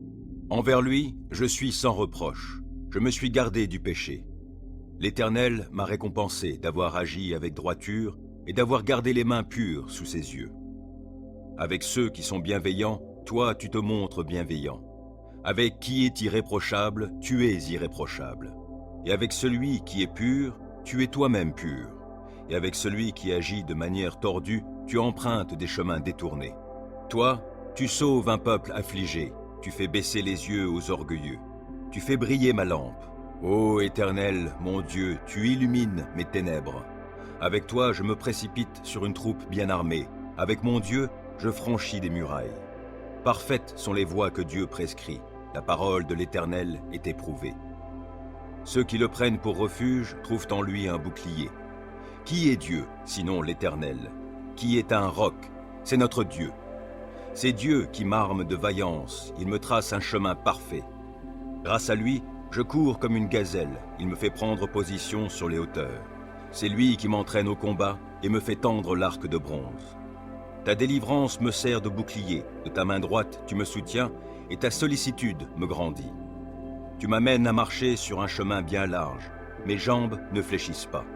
Envers lui, je suis sans reproche. Je me suis gardé du péché. L'Éternel m'a récompensé d'avoir agi avec droiture et d'avoir gardé les mains pures sous ses yeux. Avec ceux qui sont bienveillants, toi tu te montres bienveillant. Avec qui est irréprochable, tu es irréprochable. Et avec celui qui est pur, tu es toi-même pur. Et avec celui qui agit de manière tordue, tu empruntes des chemins détournés. Toi, tu sauves un peuple affligé, tu fais baisser les yeux aux orgueilleux. Tu fais briller ma lampe. Ô Éternel, mon Dieu, tu illumines mes ténèbres. Avec toi, je me précipite sur une troupe bien armée. Avec mon Dieu, je franchis des murailles. Parfaites sont les voies que Dieu prescrit. La parole de l'Éternel est éprouvée. Ceux qui le prennent pour refuge trouvent en lui un bouclier. Qui est Dieu, sinon l'Éternel? Qui est un roc? C'est notre Dieu. C'est Dieu qui m'arme de vaillance, il me trace un chemin parfait. Grâce à lui, je cours comme une gazelle, il me fait prendre position sur les hauteurs. C'est lui qui m'entraîne au combat et me fait tendre l'arc de bronze. Ta délivrance me sert de bouclier, de ta main droite tu me soutiens et ta sollicitude me grandit. Tu m'amènes à marcher sur un chemin bien large, mes jambes ne fléchissent pas.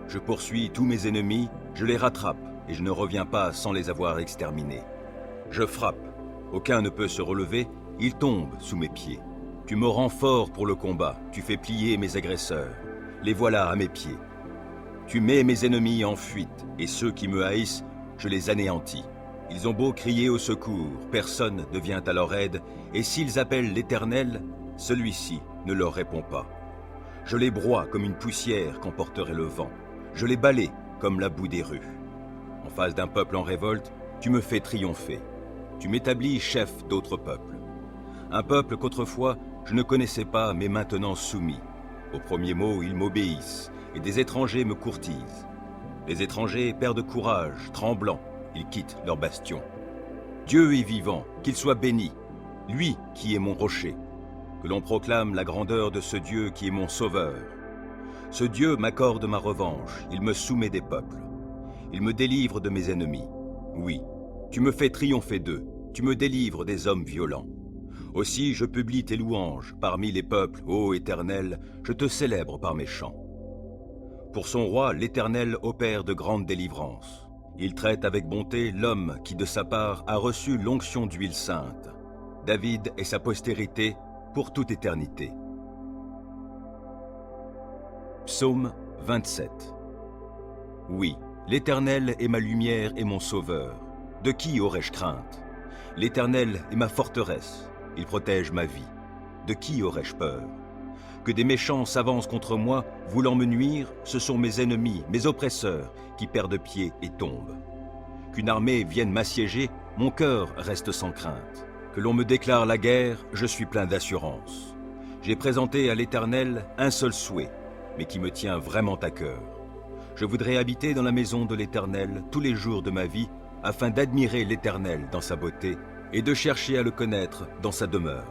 Je poursuis tous mes ennemis, je les rattrape et je ne reviens pas sans les avoir exterminés. Je frappe, aucun ne peut se relever, ils tombent sous mes pieds. Tu me rends fort pour le combat, tu fais plier mes agresseurs, les voilà à mes pieds. Tu mets mes ennemis en fuite, et ceux qui me haïssent, je les anéantis. Ils ont beau crier au secours, personne ne vient à leur aide, et s'ils appellent l'Éternel, celui-ci ne leur répond pas. Je les broie comme une poussière qu'emporterait le vent, je les balaie comme la boue des rues. En face d'un peuple en révolte, tu me fais triompher. Tu m'établis chef d'autres peuples. Un peuple qu'autrefois je ne connaissais pas, mais maintenant soumis. Au premier mot, ils m'obéissent, et des étrangers me courtisent. Les étrangers perdent courage, tremblants, ils quittent leur bastion. Dieu est vivant, qu'il soit béni, lui qui est mon rocher. Que l'on proclame la grandeur de ce Dieu qui est mon sauveur. Ce Dieu m'accorde ma revanche, il me soumet des peuples. Il me délivre de mes ennemis. Oui, tu me fais triompher d'eux, tu me délivres des hommes violents. Aussi je publie tes louanges parmi les peuples, ô Éternel, je te célèbre par mes chants. Pour son roi, l'Éternel opère de grandes délivrances. Il traite avec bonté l'homme qui de sa part a reçu l'onction d'huile sainte. David et sa postérité pour toute éternité. Psaume 27. Oui, l'Éternel est ma lumière et mon sauveur. De qui aurais-je crainte? L'Éternel est ma forteresse, il protège ma vie. De qui aurais-je peur? Que des méchants s'avancent contre moi, voulant me nuire, ce sont mes ennemis, mes oppresseurs, qui perdent pied et tombent. Qu'une armée vienne m'assiéger, mon cœur reste sans crainte. Que l'on me déclare la guerre, je suis plein d'assurance. J'ai présenté à l'Éternel un seul souhait, mais qui me tient vraiment à cœur. Je voudrais habiter dans la maison de l'Éternel tous les jours de ma vie, afin d'admirer l'Éternel dans sa beauté et de chercher à le connaître dans sa demeure.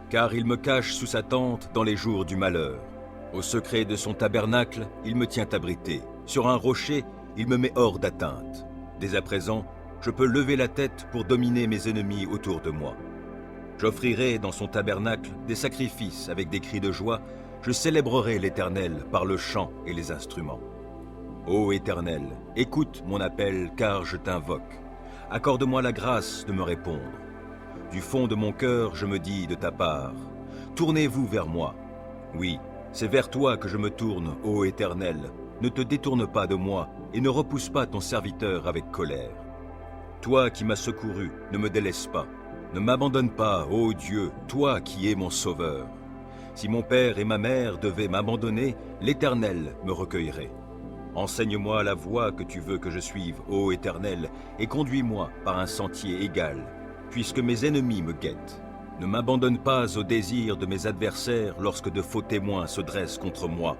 Car il me cache sous sa tente dans les jours du malheur. Au secret de son tabernacle, il me tient abrité. Sur un rocher, il me met hors d'atteinte. Dès à présent, je peux lever la tête pour dominer mes ennemis autour de moi. J'offrirai dans son tabernacle des sacrifices avec des cris de joie. Je célébrerai l'Éternel par le chant et les instruments. Ô Éternel, écoute mon appel car je t'invoque. Accorde-moi la grâce de me répondre. Du fond de mon cœur, je me dis de ta part, tournez-vous vers moi. Oui, c'est vers toi que je me tourne, ô Éternel. Ne te détourne pas de moi et ne repousse pas ton serviteur avec colère. Toi qui m'as secouru, ne me délaisse pas. Ne m'abandonne pas, ô Dieu, toi qui es mon sauveur. Si mon père et ma mère devaient m'abandonner, l'Éternel me recueillerait. Enseigne-moi la voie que tu veux que je suive, ô Éternel, et conduis-moi par un sentier égal, puisque mes ennemis me guettent. Ne m'abandonne pas au désir de mes adversaires lorsque de faux témoins se dressent contre moi,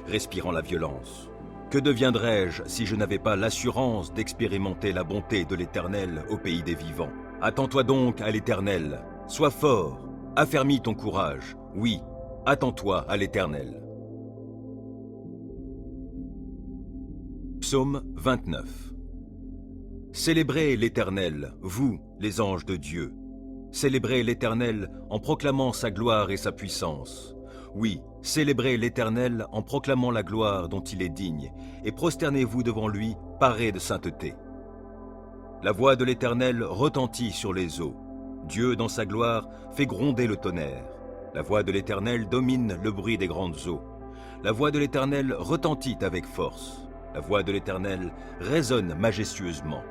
respirant la violence. Que deviendrais-je si je n'avais pas l'assurance d'expérimenter la bonté de l'Éternel au pays des vivants? Attends-toi donc à l'Éternel, sois fort, affermis ton courage, oui, attends-toi à l'Éternel. Psaume 29. Célébrez l'Éternel, vous, les anges de Dieu. Célébrez l'Éternel en proclamant sa gloire et sa puissance. Oui, célébrez l'Éternel en proclamant la gloire dont il est digne, et prosternez-vous devant lui, parés de sainteté. La voix de l'Éternel retentit sur les eaux. Dieu, dans sa gloire, fait gronder le tonnerre. La voix de l'Éternel domine le bruit des grandes eaux. La voix de l'Éternel retentit avec force. La voix de l'Éternel résonne majestueusement.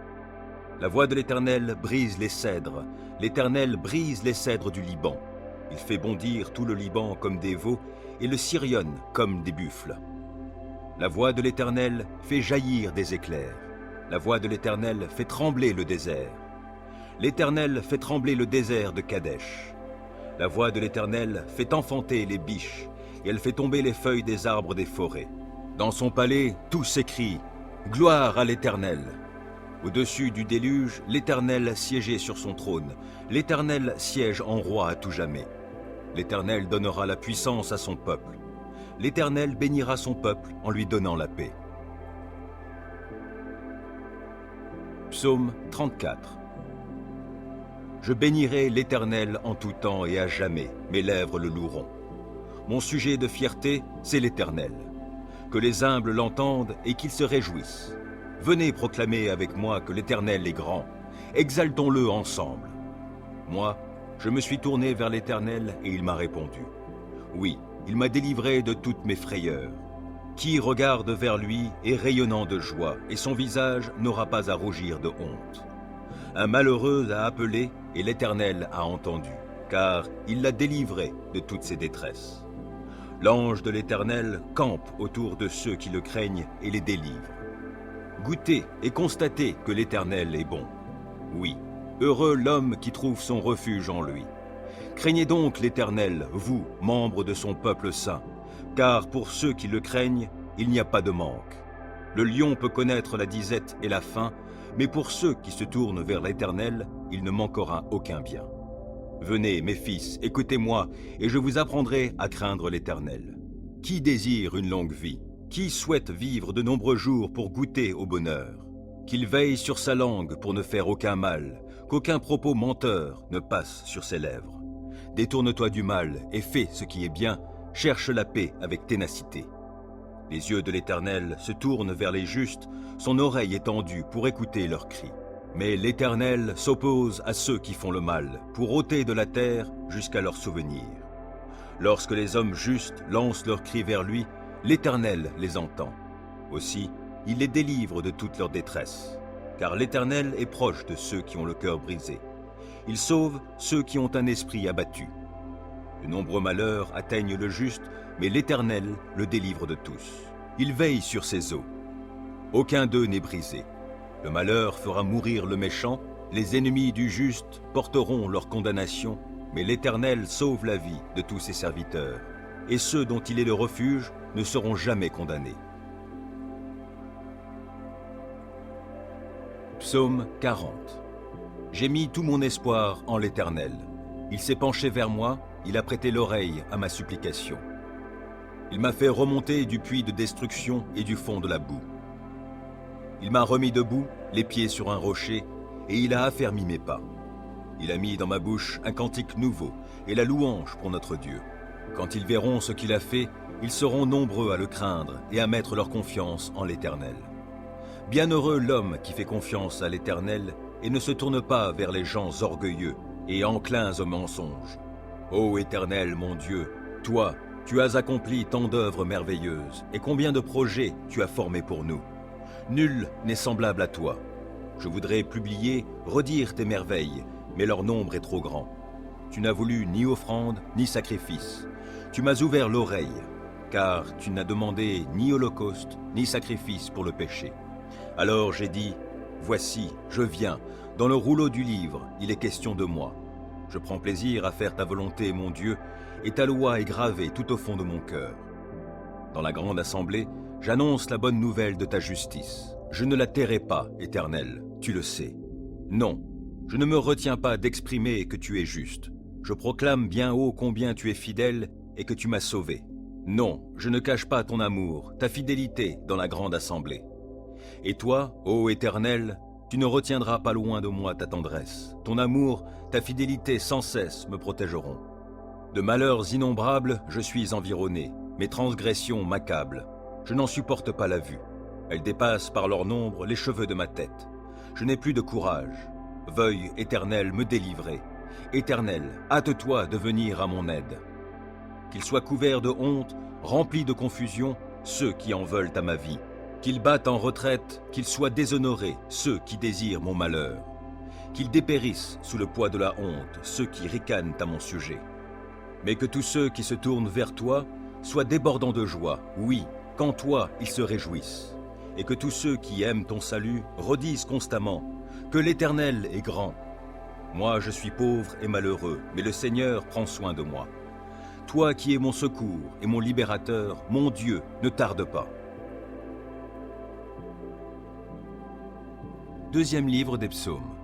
La voix de l'Éternel brise les cèdres. L'Éternel brise les cèdres du Liban. Il fait bondir tout le Liban comme des veaux et le Sirion comme des buffles. La voix de l'Éternel fait jaillir des éclairs. La voix de l'Éternel fait trembler le désert. L'Éternel fait trembler le désert de Kadesh. La voix de l'Éternel fait enfanter les biches et elle fait tomber les feuilles des arbres des forêts. Dans son palais, tout s'écrie « Gloire à l'Éternel !» Au-dessus du déluge, l'Éternel siégeait sur son trône. L'Éternel siège en roi à tout jamais. L'Éternel donnera la puissance à son peuple. L'Éternel bénira son peuple en lui donnant la paix. Psaume 34. Je bénirai l'Éternel en tout temps et à jamais, mes lèvres le loueront. Mon sujet de fierté, c'est l'Éternel. Que les humbles l'entendent et qu'ils se réjouissent. Venez proclamer avec moi que l'Éternel est grand. Exaltons-le ensemble. Moi, je me suis tourné vers l'Éternel et il m'a répondu. Oui, il m'a délivré de toutes mes frayeurs. Qui regarde vers lui est rayonnant de joie et son visage n'aura pas à rougir de honte. Un malheureux a appelé et l'Éternel a entendu, car il l'a délivré de toutes ses détresses. L'ange de l'Éternel campe autour de ceux qui le craignent et les délivre. Goûtez et constatez que l'Éternel est bon. Oui, heureux l'homme qui trouve son refuge en lui. Craignez donc l'Éternel, vous, membres de son peuple saint, car pour ceux qui le craignent, il n'y a pas de manque. Le lion peut connaître la disette et la faim, mais pour ceux qui se tournent vers l'Éternel, il ne manquera aucun bien. Venez, mes fils, écoutez-moi, et je vous apprendrai à craindre l'Éternel. Qui désire une longue vie? Qui souhaite vivre de nombreux jours pour goûter au bonheur? Qu'il veille sur sa langue pour ne faire aucun mal, qu'aucun propos menteur ne passe sur ses lèvres. Détourne-toi du mal et fais ce qui est bien, cherche la paix avec ténacité. Les yeux de l'Éternel se tournent vers les justes, son oreille est tendue pour écouter leurs cris. Mais l'Éternel s'oppose à ceux qui font le mal, pour ôter de la terre jusqu'à leur souvenir. Lorsque les hommes justes lancent leurs cris vers lui, l'Éternel les entend. Aussi, il les délivre de toute leur détresse. Car l'Éternel est proche de ceux qui ont le cœur brisé. Il sauve ceux qui ont un esprit abattu. De nombreux malheurs atteignent le juste, mais l'Éternel le délivre de tous. Il veille sur ses eaux. Aucun d'eux n'est brisé. Le malheur fera mourir le méchant, les ennemis du juste porteront leur condamnation, mais l'Éternel sauve la vie de tous ses serviteurs, et ceux dont il est le refuge ne seront jamais condamnés. Psaume 40. J'ai mis tout mon espoir en l'Éternel. Il s'est penché vers moi, il a prêté l'oreille à ma supplication. Il m'a fait remonter du puits de destruction et du fond de la boue. Il m'a remis debout, les pieds sur un rocher, et il a affermi mes pas. Il a mis dans ma bouche un cantique nouveau et la louange pour notre Dieu. Quand ils verront ce qu'il a fait, ils seront nombreux à le craindre et à mettre leur confiance en l'Éternel. Bienheureux l'homme qui fait confiance à l'Éternel et ne se tourne pas vers les gens orgueilleux et enclins au mensonge. Ô Éternel, mon Dieu, toi, tu as accompli tant d'œuvres merveilleuses, et combien de projets tu as formés pour nous. Nul n'est semblable à toi. Je voudrais publier, redire tes merveilles, mais leur nombre est trop grand. Tu n'as voulu ni offrande, ni sacrifice. Tu m'as ouvert l'oreille, car tu n'as demandé ni holocauste, ni sacrifice pour le péché. Alors j'ai dit, voici, je viens, dans le rouleau du livre, il est question de moi. Je prends plaisir à faire ta volonté, mon Dieu, et ta loi est gravée tout au fond de mon cœur. Dans la grande assemblée, j'annonce la bonne nouvelle de ta justice. Je ne la tairai pas, Éternel, tu le sais. Non, je ne me retiens pas d'exprimer que tu es juste. Je proclame bien haut combien tu es fidèle et que tu m'as sauvé. Non, je ne cache pas ton amour, ta fidélité dans la grande assemblée. Et toi, ô Éternel, tu ne retiendras pas loin de moi ta tendresse. Ton amour, ta fidélité sans cesse me protégeront. De malheurs innombrables, je suis environné. Mes transgressions m'accablent. Je n'en supporte pas la vue. Elles dépassent par leur nombre les cheveux de ma tête. Je n'ai plus de courage. Veuille, Éternel, me délivrer. Éternel, hâte-toi de venir à mon aide. Qu'ils soient couverts de honte, remplis de confusion, ceux qui en veulent à ma vie. Qu'ils battent en retraite, qu'ils soient déshonorés, ceux qui désirent mon malheur. Qu'ils dépérissent sous le poids de la honte, ceux qui ricanent à mon sujet. Mais que tous ceux qui se tournent vers toi soient débordants de joie, oui, qu'en toi ils se réjouissent. Et que tous ceux qui aiment ton salut redisent constamment que l'Éternel est grand. Moi je suis pauvre et malheureux, mais le Seigneur prend soin de moi. Toi qui es mon secours et mon libérateur, mon Dieu, ne tarde pas. Deuxième livre des psaumes.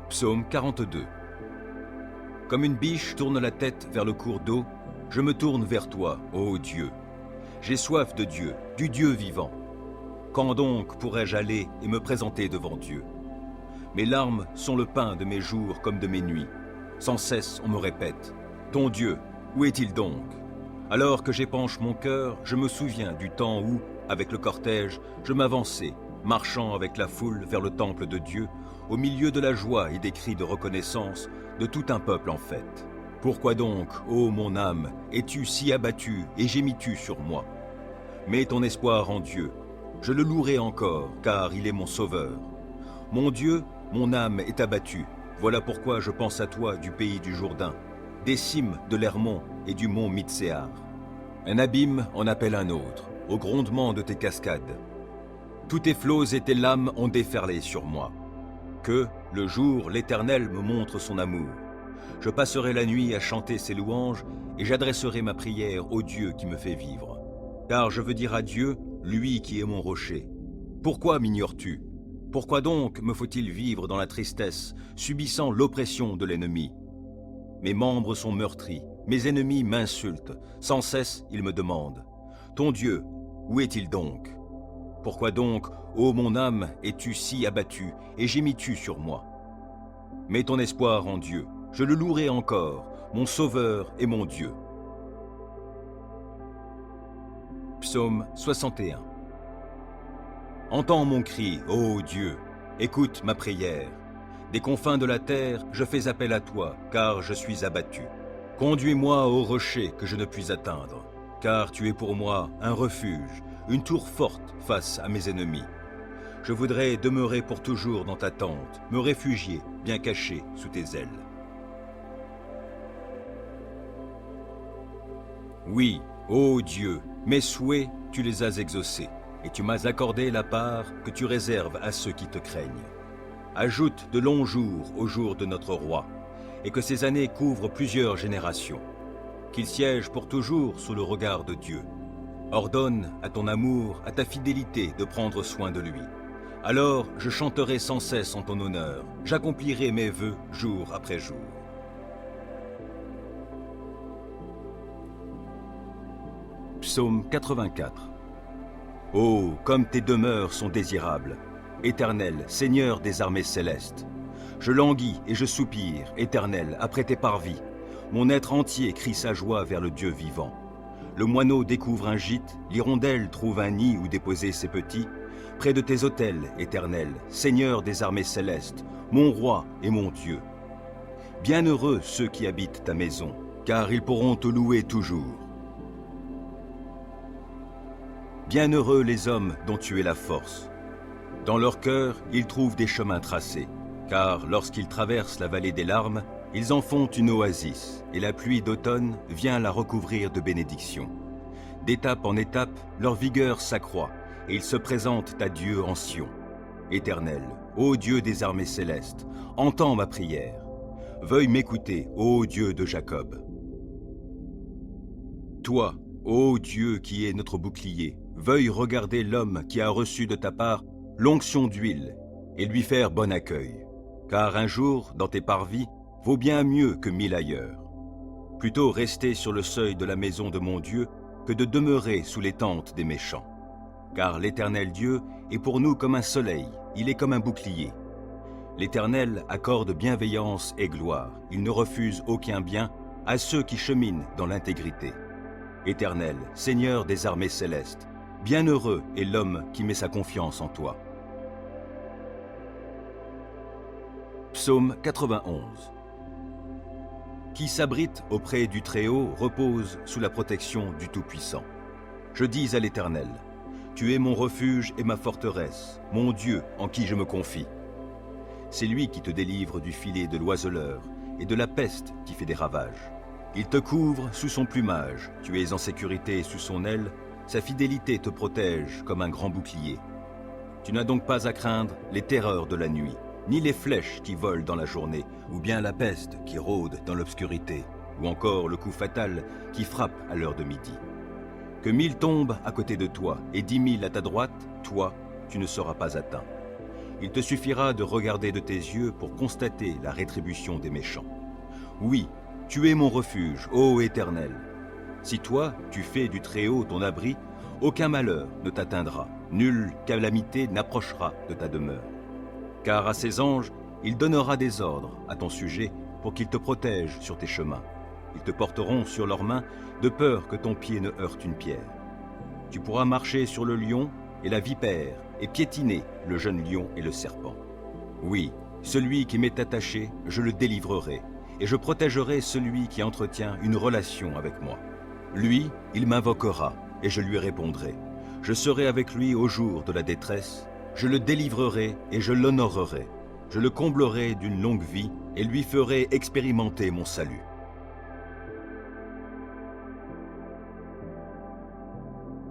Psaume 42. Comme une biche tourne la tête vers le cours d'eau, je me tourne vers toi, ô Dieu. J'ai soif de Dieu, du Dieu vivant. Quand donc pourrais-je aller et me présenter devant Dieu? Mes larmes sont le pain de mes jours comme de mes nuits. Sans cesse on me répète, ton Dieu, où est-il donc? Alors que j'épanche mon cœur, je me souviens du temps où, avec le cortège, je m'avançais, marchant avec la foule vers le temple de Dieu, au milieu de la joie et des cris de reconnaissance de tout un peuple en fête. Pourquoi donc, ô mon âme, es-tu si abattue et gémis-tu sur moi? Mets ton espoir en Dieu. Je le louerai encore, car il est mon sauveur. Mon Dieu, mon âme est abattue. Voilà pourquoi je pense à toi du pays du Jourdain, des cimes de l'Hermon et du mont Mitséar. Un abîme en appelle un autre, au grondement de tes cascades. Tous tes flots et tes lames ont déferlé sur moi. Que, le jour, l'Éternel me montre son amour. Je passerai la nuit à chanter ses louanges et j'adresserai ma prière au Dieu qui me fait vivre. Car je veux dire à Dieu, lui qui est mon rocher. Pourquoi m'ignores-tu? Pourquoi donc me faut-il vivre dans la tristesse, subissant l'oppression de l'ennemi? Mes membres sont meurtris, mes ennemis m'insultent, sans cesse ils me demandent. Ton Dieu, où est-il donc? Pourquoi donc, ô mon âme, es-tu si abattue et gémis-tu sur moi? Mets ton espoir en Dieu, je le louerai encore, mon Sauveur et mon Dieu. Psaume 61. Entends mon cri, ô Dieu, écoute ma prière. Des confins de la terre, je fais appel à toi, car je suis abattu. Conduis-moi au rocher que je ne puis atteindre, car tu es pour moi un refuge, une tour forte face à mes ennemis. Je voudrais demeurer pour toujours dans ta tente, me réfugier, bien caché sous tes ailes. Oui, ô Dieu, mes souhaits, tu les as exaucés, et tu m'as accordé la part que tu réserves à ceux qui te craignent. Ajoute de longs jours aux jours de notre roi, et que ces années couvrent plusieurs générations. Qu'il siège pour toujours sous le regard de Dieu. Ordonne à ton amour, à ta fidélité de prendre soin de lui. Alors je chanterai sans cesse en ton honneur, j'accomplirai mes vœux jour après jour. Psaume 84. Oh, comme tes demeures sont désirables, Éternel, Seigneur des armées célestes. Je languis et je soupire, Éternel, après tes parvis. Mon être entier crie sa joie vers le Dieu vivant. Le moineau découvre un gîte, l'hirondelle trouve un nid où déposer ses petits. Près de tes autels, Éternel, Seigneur des armées célestes, mon roi et mon Dieu. Bienheureux ceux qui habitent ta maison, car ils pourront te louer toujours. Bienheureux les hommes dont tu es la force. Dans leur cœur, ils trouvent des chemins tracés, car lorsqu'ils traversent la vallée des larmes, ils en font une oasis, et la pluie d'automne vient la recouvrir de bénédictions. D'étape en étape, leur vigueur s'accroît, et ils se présentent à Dieu en Sion. Éternel, ô Dieu des armées célestes, entends ma prière. Veuille m'écouter, ô Dieu de Jacob. Toi, ô Dieu qui est notre bouclier, veuille regarder l'homme qui a reçu de ta part l'onction d'huile et lui faire bon accueil. Car un jour, dans tes parvis, vaut bien mieux que 1000 ailleurs. Plutôt rester sur le seuil de la maison de mon Dieu que de demeurer sous les tentes des méchants. Car l'Éternel Dieu est pour nous comme un soleil, il est comme un bouclier. L'Éternel accorde bienveillance et gloire, il ne refuse aucun bien à ceux qui cheminent dans l'intégrité. Éternel, Seigneur des armées célestes, bienheureux est l'homme qui met sa confiance en toi. Psaume 91. Qui s'abrite auprès du Très-Haut repose sous la protection du Tout-Puissant. Je dis à l'Éternel, tu es mon refuge et ma forteresse, mon Dieu en qui je me confie. C'est lui qui te délivre du filet de l'oiseleur et de la peste qui fait des ravages. Il te couvre sous son plumage, tu es en sécurité sous son aile, sa fidélité te protège comme un grand bouclier. Tu n'as donc pas à craindre les terreurs de la nuit, ni les flèches qui volent dans la journée, ou bien la peste qui rôde dans l'obscurité, ou encore le coup fatal qui frappe à l'heure de midi. Que 1000 tombent à côté de toi et 10 000 à ta droite, toi, tu ne seras pas atteint. Il te suffira de regarder de tes yeux pour constater la rétribution des méchants. Oui, tu es mon refuge, ô Éternel. Si toi, tu fais du Très-Haut ton abri, aucun malheur ne t'atteindra, nulle calamité n'approchera de ta demeure. Car à ses anges, il donnera des ordres à ton sujet pour qu'ils te protègent sur tes chemins. Ils te porteront sur leurs mains de peur que ton pied ne heurte une pierre. Tu pourras marcher sur le lion et la vipère et piétiner le jeune lion et le serpent. Oui, celui qui m'est attaché, je le délivrerai, et je protégerai celui qui entretient une relation avec moi. Lui, il m'invoquera, et je lui répondrai. Je serai avec lui au jour de la détresse, je le délivrerai et je l'honorerai. Je le comblerai d'une longue vie et lui ferai expérimenter mon salut.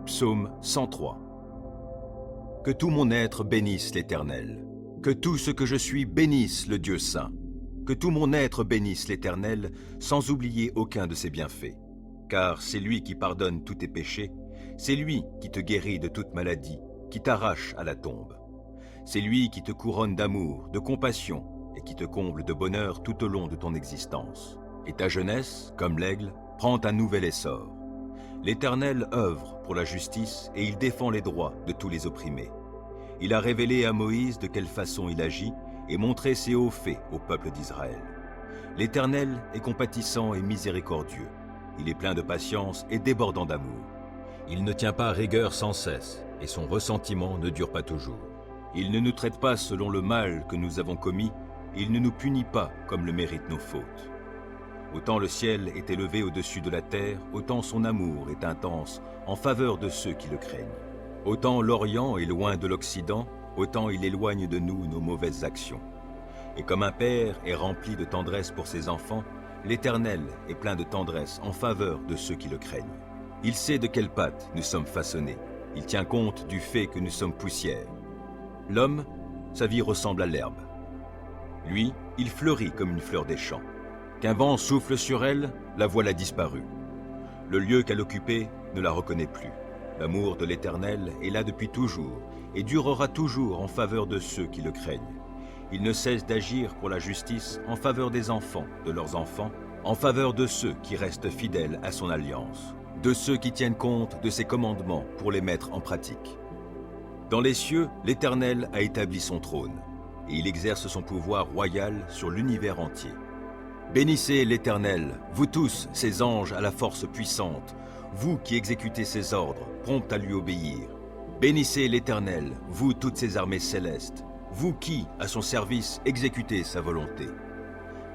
Psaume 103. Que tout mon être bénisse l'Éternel. Que tout ce que je suis bénisse le Dieu saint. Que tout mon être bénisse l'Éternel, sans oublier aucun de ses bienfaits. Car c'est lui qui pardonne tous tes péchés, c'est lui qui te guérit de toute maladie, qui t'arrache à la tombe. C'est lui qui te couronne d'amour, de compassion, et qui te comble de bonheur tout au long de ton existence. Et ta jeunesse, comme l'aigle, prend un nouvel essor. L'Éternel œuvre pour la justice et il défend les droits de tous les opprimés. Il a révélé à Moïse de quelle façon il agit et montré ses hauts faits au peuple d'Israël. L'Éternel est compatissant et miséricordieux. Il est plein de patience et débordant d'amour. Il ne tient pas rigueur sans cesse et son ressentiment ne dure pas toujours. Il ne nous traite pas selon le mal que nous avons commis, il ne nous punit pas comme le méritent nos fautes. Autant le ciel est élevé au-dessus de la terre, autant son amour est intense en faveur de ceux qui le craignent. Autant l'Orient est loin de l'Occident, autant il éloigne de nous nos mauvaises actions. Et comme un père est rempli de tendresse pour ses enfants, l'Éternel est plein de tendresse en faveur de ceux qui le craignent. Il sait de quelle pâte nous sommes façonnés. Il tient compte du fait que nous sommes poussière. L'homme, sa vie ressemble à l'herbe. Lui, il fleurit comme une fleur des champs. Qu'un vent souffle sur elle, la voilà disparue. Le lieu qu'elle occupait ne la reconnaît plus. L'amour de l'Éternel est là depuis toujours et durera toujours en faveur de ceux qui le craignent. Il ne cesse d'agir pour la justice en faveur des enfants, de leurs enfants, en faveur de ceux qui restent fidèles à son alliance, de ceux qui tiennent compte de ses commandements pour les mettre en pratique. Dans les cieux, l'Éternel a établi son trône, et il exerce son pouvoir royal sur l'univers entier. Bénissez l'Éternel, vous tous, ses anges à la force puissante, vous qui exécutez ses ordres, prompts à lui obéir. Bénissez l'Éternel, vous toutes ses armées célestes, vous qui, à son service, exécutez sa volonté.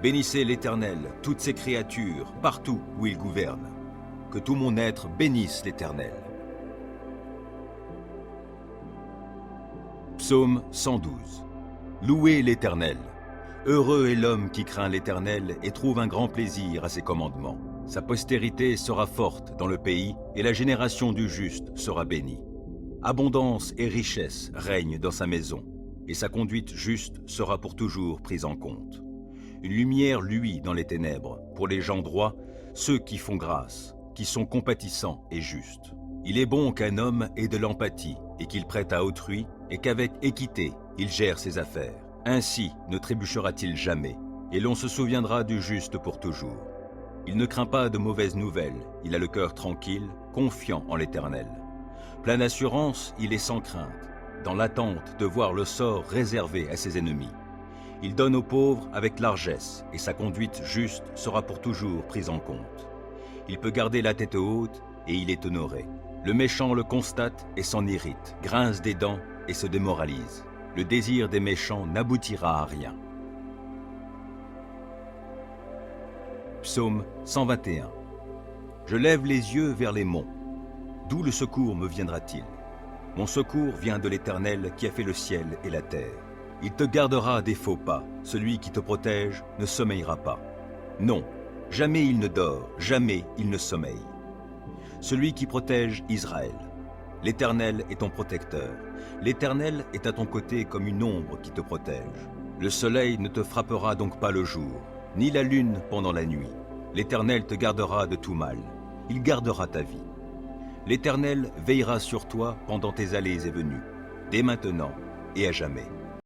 Bénissez l'Éternel, toutes ses créatures, partout où il gouverne. Que tout mon être bénisse l'Éternel. Psaume 112. Louez l'Éternel. Heureux est l'homme qui craint l'Éternel et trouve un grand plaisir à ses commandements. Sa postérité sera forte dans le pays et la génération du juste sera bénie. Abondance et richesse règnent dans sa maison et sa conduite juste sera pour toujours prise en compte. Une lumière luit dans les ténèbres pour les gens droits, ceux qui font grâce, qui sont compatissants et justes. Il est bon qu'un homme ait de l'empathie et qu'il prête à autrui et qu'avec équité il gère ses affaires. Ainsi ne trébuchera-t-il jamais, et l'on se souviendra du juste pour toujours. Il ne craint pas de mauvaises nouvelles, il a le cœur tranquille, confiant en l'Éternel. Plein d'assurance, il est sans crainte, dans l'attente de voir le sort réservé à ses ennemis. Il donne aux pauvres avec largesse, et sa conduite juste sera pour toujours prise en compte. Il peut garder la tête haute, et il est honoré. Le méchant le constate et s'en irrite, grince des dents et se démoralise. Le désir des méchants n'aboutira à rien. Psaume 121. Je lève les yeux vers les monts. D'où le secours me viendra-t-il? Mon secours vient de l'Éternel qui a fait le ciel et la terre. Il te gardera des faux pas. Celui qui te protège ne sommeillera pas. Non, jamais il ne dort, jamais il ne sommeille. Celui qui protège Israël. L'Éternel est ton protecteur. L'Éternel est à ton côté comme une ombre qui te protège. Le soleil ne te frappera donc pas le jour, ni la lune pendant la nuit. L'Éternel te gardera de tout mal. Il gardera ta vie. L'Éternel veillera sur toi pendant tes allées et venues, dès maintenant et à jamais.